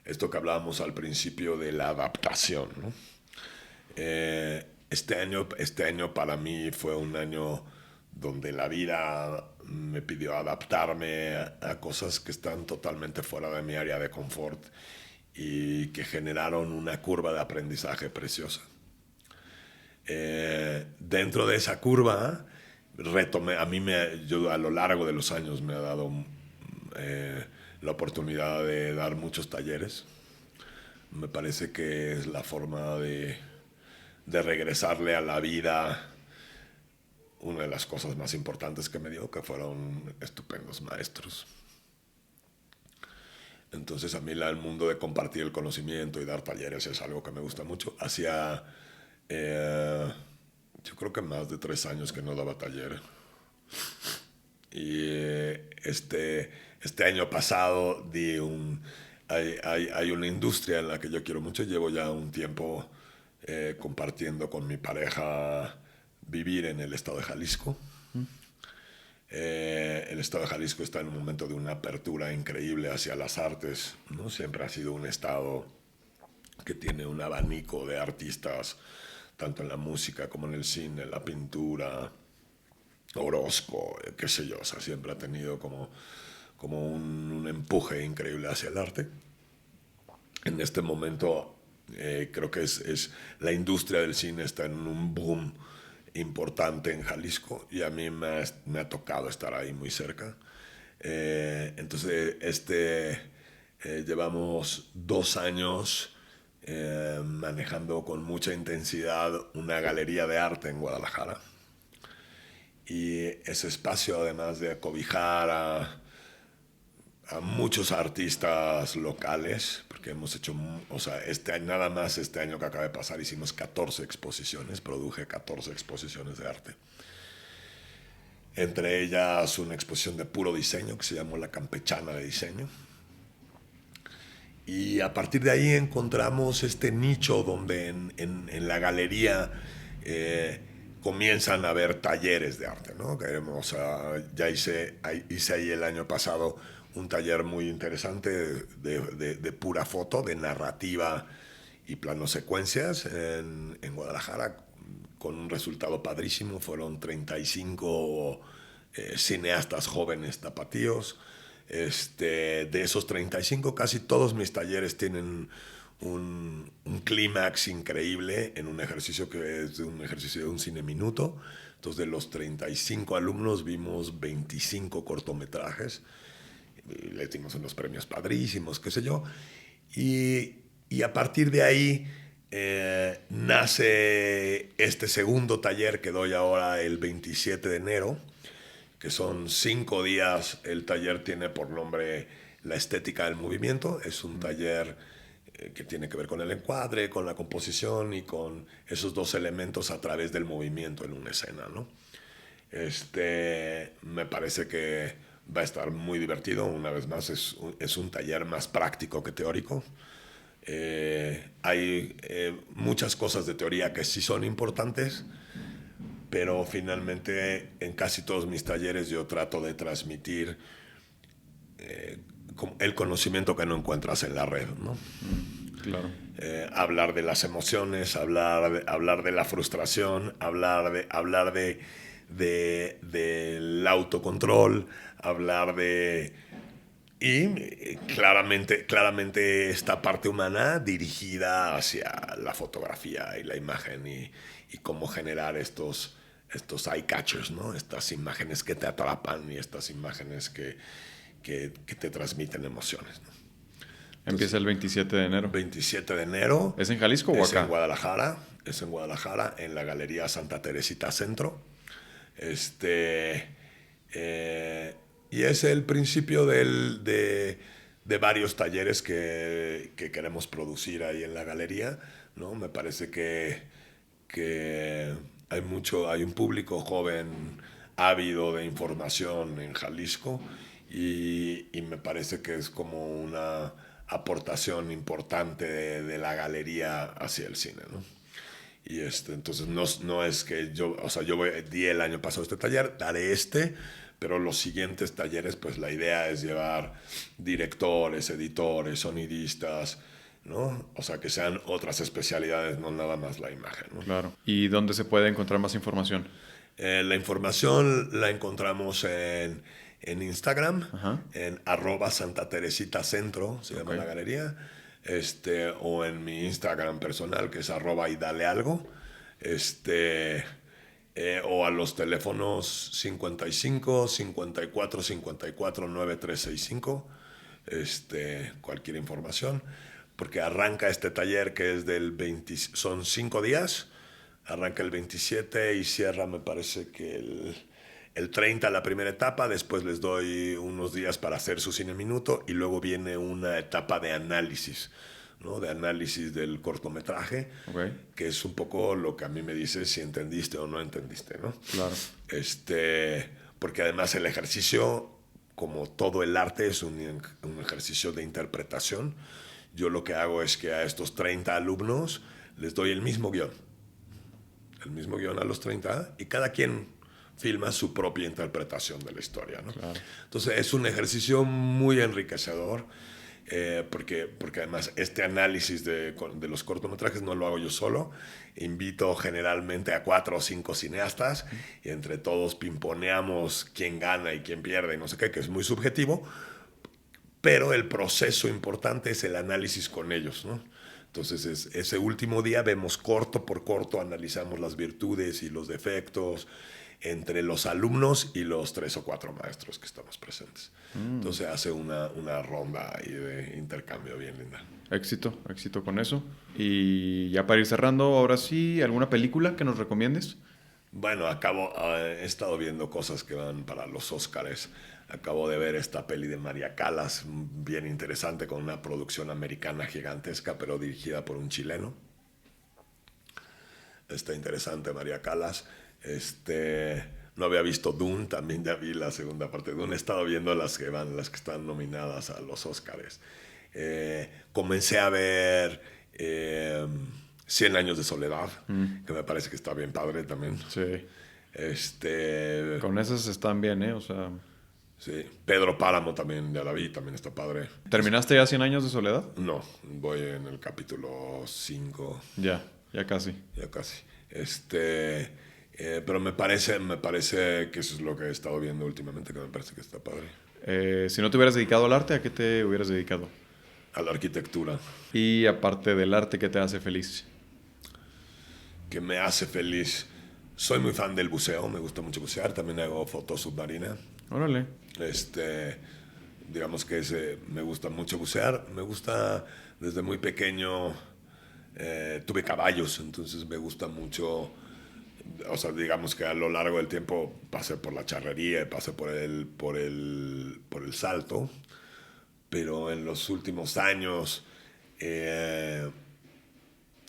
esto que hablábamos al principio de la adaptación, ¿no? Este año para mí fue un año donde la vida me pidió adaptarme a cosas que están totalmente fuera de mi área de confort y que generaron una curva de aprendizaje preciosa. Dentro de esa curva retomé, yo a lo largo de los años me ha dado la oportunidad de dar muchos talleres. Me parece que es la forma de regresarle a la vida una de las cosas más importantes que me dio, que fueron estupendos maestros. Entonces a mí el mundo de compartir el conocimiento y dar talleres es algo que me gusta mucho. Hacía, yo creo que más de 3 años que no daba taller. Y este año pasado hay una industria en la que yo quiero mucho. Llevo ya un tiempo compartiendo con mi pareja vivir en el estado de Jalisco. El estado de Jalisco está en un momento de una apertura increíble hacia las artes, ¿no? Siempre ha sido un estado que tiene un abanico de artistas, tanto en la música como en el cine, la pintura, Orozco, qué sé yo. O sea, siempre ha tenido como un empuje increíble hacia el arte. En este momento creo que es la industria del cine está en un boom importante en Jalisco y a mí me ha tocado estar ahí muy cerca. Entonces, llevamos 2 años manejando con mucha intensidad una galería de arte en Guadalajara. Y ese espacio, además de acobijar a muchos artistas locales, porque hemos hecho, o sea, nada más este año que acaba de pasar hicimos 14 exposiciones, produje 14 exposiciones de arte. Entre ellas una exposición de puro diseño que se llamó La Campechana de Diseño. Y a partir de ahí encontramos este nicho donde en la galería comienzan a haber talleres de arte, ¿no? O sea, ya hice ahí el año pasado un taller muy interesante de pura foto, de narrativa y planos secuencias en Guadalajara, con un resultado padrísimo. Fueron 35 cineastas jóvenes tapatíos. De esos 35, casi todos mis talleres tienen un clímax increíble en un ejercicio que es un ejercicio de un cine minuto. Entonces, de los 35 alumnos vimos 25 cortometrajes. Les dimos unos premios padrísimos, qué sé yo. Y a partir de ahí nace este segundo taller que doy ahora el 27 de enero, que son 5 días. El taller tiene por nombre La Estética del Movimiento. Es un taller que tiene que ver con el encuadre, con la composición y con esos 2 elementos a través del movimiento en una escena, ¿no? Me parece que va a estar muy divertido. Una vez más, es un taller más práctico que teórico. Hay muchas cosas de teoría que sí son importantes, pero finalmente en casi todos mis talleres yo trato de transmitir el conocimiento que no encuentras en la red, ¿no? Claro. Hablar de las emociones, hablar de la frustración, hablar del autocontrol, hablar de... Y claramente esta parte humana dirigida hacia la fotografía y la imagen y cómo generar estos eye catchers, ¿no? Estas imágenes que te atrapan y estas imágenes que te transmiten emociones, ¿no? Empieza el 27 de enero. 27 de enero. ¿Es en Jalisco o Es acá? en Guadalajara. Es en Guadalajara, en la Galería Santa Teresita Centro. Y es el principio de varios talleres que queremos producir ahí en la galería, ¿no? Me parece que hay un público joven ávido de información en Jalisco y me parece que es como una aportación importante de la galería hacia el cine, ¿no? Y entonces no es que yo di el año pasado este taller, daré pero los siguientes talleres, pues la idea es llevar directores, editores, sonidistas, ¿no? O sea, que sean otras especialidades, no nada más la imagen, ¿no? Claro. ¿Y dónde se puede encontrar más información? La información la encontramos en Instagram, Ajá. en @Santa Teresita Centro, se llama la galería, o en mi Instagram personal, que es @idalealgo, o a los teléfonos 55 54 54 9365, cualquier información, porque arranca este taller que es son 5 días, arranca el 27 y cierra, me parece que el 30 la primera etapa, después les doy unos días para hacer su cine minuto y luego viene una etapa de análisis, ¿no? De análisis del cortometraje, que es un poco lo que a mí me dice si entendiste o no entendiste, ¿no? Claro. Porque además el ejercicio, como todo el arte, es un ejercicio de interpretación. Yo lo que hago es que a estos 30 alumnos les doy el mismo guión a los 30 y cada quien filma su propia interpretación de la historia, ¿no? Claro. Entonces es un ejercicio muy enriquecedor, porque además este análisis de los cortometrajes no lo hago yo solo. Invito generalmente a 4 o 5 cineastas y entre todos pimponeamos quién gana y quién pierde y no sé qué, que es muy subjetivo, pero el proceso importante es el análisis con ellos, ¿no? Entonces, ese último día vemos corto por corto, analizamos las virtudes y los defectos entre los alumnos y los 3 o 4 maestros que estamos presentes. Entonces, hace una ronda ahí de intercambio bien linda. Éxito con eso. Y ya para ir cerrando, ahora sí, ¿alguna película que nos recomiendes? Bueno, he estado viendo cosas que van para los Óscares. Acabo de ver esta peli de María Callas, bien interesante, con una producción americana gigantesca, pero dirigida por un chileno. Está interesante María Callas. No había visto Dune, también ya vi la segunda parte de Dune. He estado viendo las que están nominadas a los Óscares. Comencé a ver 100 años de soledad, que me parece que está bien padre también. Sí. Con esas están bien, ¿eh? O sea... Sí. Pedro Páramo también, ya la vi, también está padre. ¿Terminaste ya 100 años de soledad? No, voy en el capítulo 5. Ya casi. Ya casi. Pero me parece que eso es lo que he estado viendo últimamente, que me parece que está padre. Si no te hubieras dedicado al arte, ¿a qué te hubieras dedicado? A la arquitectura. Y aparte del arte, ¿qué te hace feliz? Que me hace feliz. Soy muy fan del buceo, me gusta mucho bucear, también hago foto submarina. Órale. Digamos que me gusta mucho bucear, me gusta desde muy pequeño, tuve caballos, entonces me gusta mucho, o sea, digamos que a lo largo del tiempo pasé por la charrería, pasé por el salto, pero en los últimos años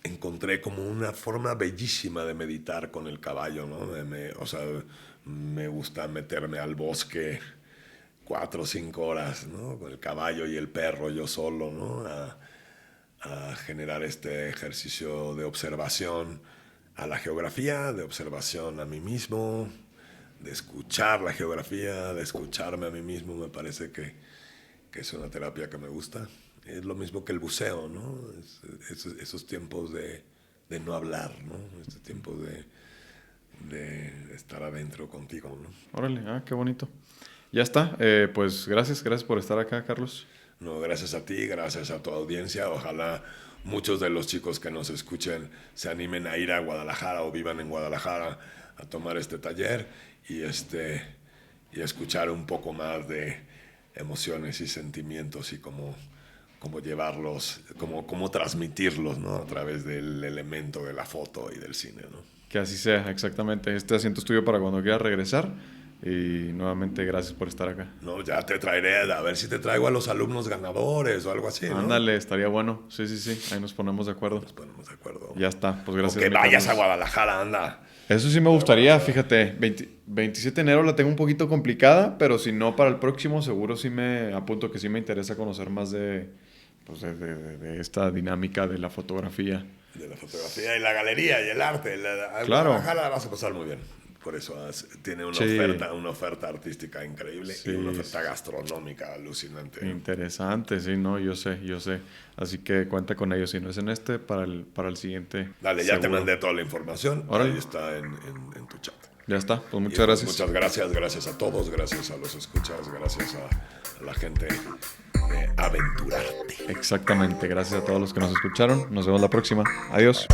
encontré como una forma bellísima de meditar con el caballo, ¿no? O sea, me gusta meterme al bosque 4 o 5 horas, ¿no? Con el caballo y el perro, yo solo, ¿no? A generar este ejercicio de observación a la geografía, de observación a mí mismo, de escuchar la geografía, de escucharme a mí mismo. Me parece que es una terapia que me gusta. Es lo mismo que el buceo, ¿no? Esos tiempos de no hablar, ¿no? Este tiempo de estar adentro contigo, ¿no? Órale, qué bonito. Ya está, pues gracias por estar acá, Carlos. No, gracias a ti, gracias a tu audiencia. Ojalá muchos de los chicos que nos escuchen se animen a ir a Guadalajara o vivan en Guadalajara a tomar este taller y escuchar un poco más de emociones y sentimientos y cómo cómo llevarlos, cómo transmitirlos, ¿no? A través del elemento de la foto y del cine, ¿no? Que así sea, exactamente. Este asiento es tuyo para cuando quieras regresar. Y nuevamente, gracias por estar acá. No, ya te traeré, a ver si te traigo a los alumnos ganadores o algo así, ¿no? Ándale, estaría bueno. Sí, ahí nos ponemos de acuerdo. Nos ponemos de acuerdo. Ya está, pues gracias. O que vayas a Guadalajara, anda. Eso sí me gustaría, fíjate. 27 de enero la tengo un poquito complicada, pero si no, para el próximo seguro sí me apunto, que sí me interesa conocer más de esta dinámica de la fotografía. De la fotografía y la galería y el arte. Claro. Guadalajara la vas a pasar muy bien. Por eso tiene una oferta artística increíble, y una oferta gastronómica alucinante. Interesante, sí, no, yo sé. Así que cuenta con ellos. Si no es en este, para el siguiente. Dale, ya seguro. Te mandé toda la información. Órale. Ahí está en tu chat. Ya está, pues muchas gracias. Muchas gracias a todos, gracias a los escuchas, gracias a la gente de Aventurarte. Exactamente, gracias a todos los que nos escucharon. Nos vemos la próxima. Adiós.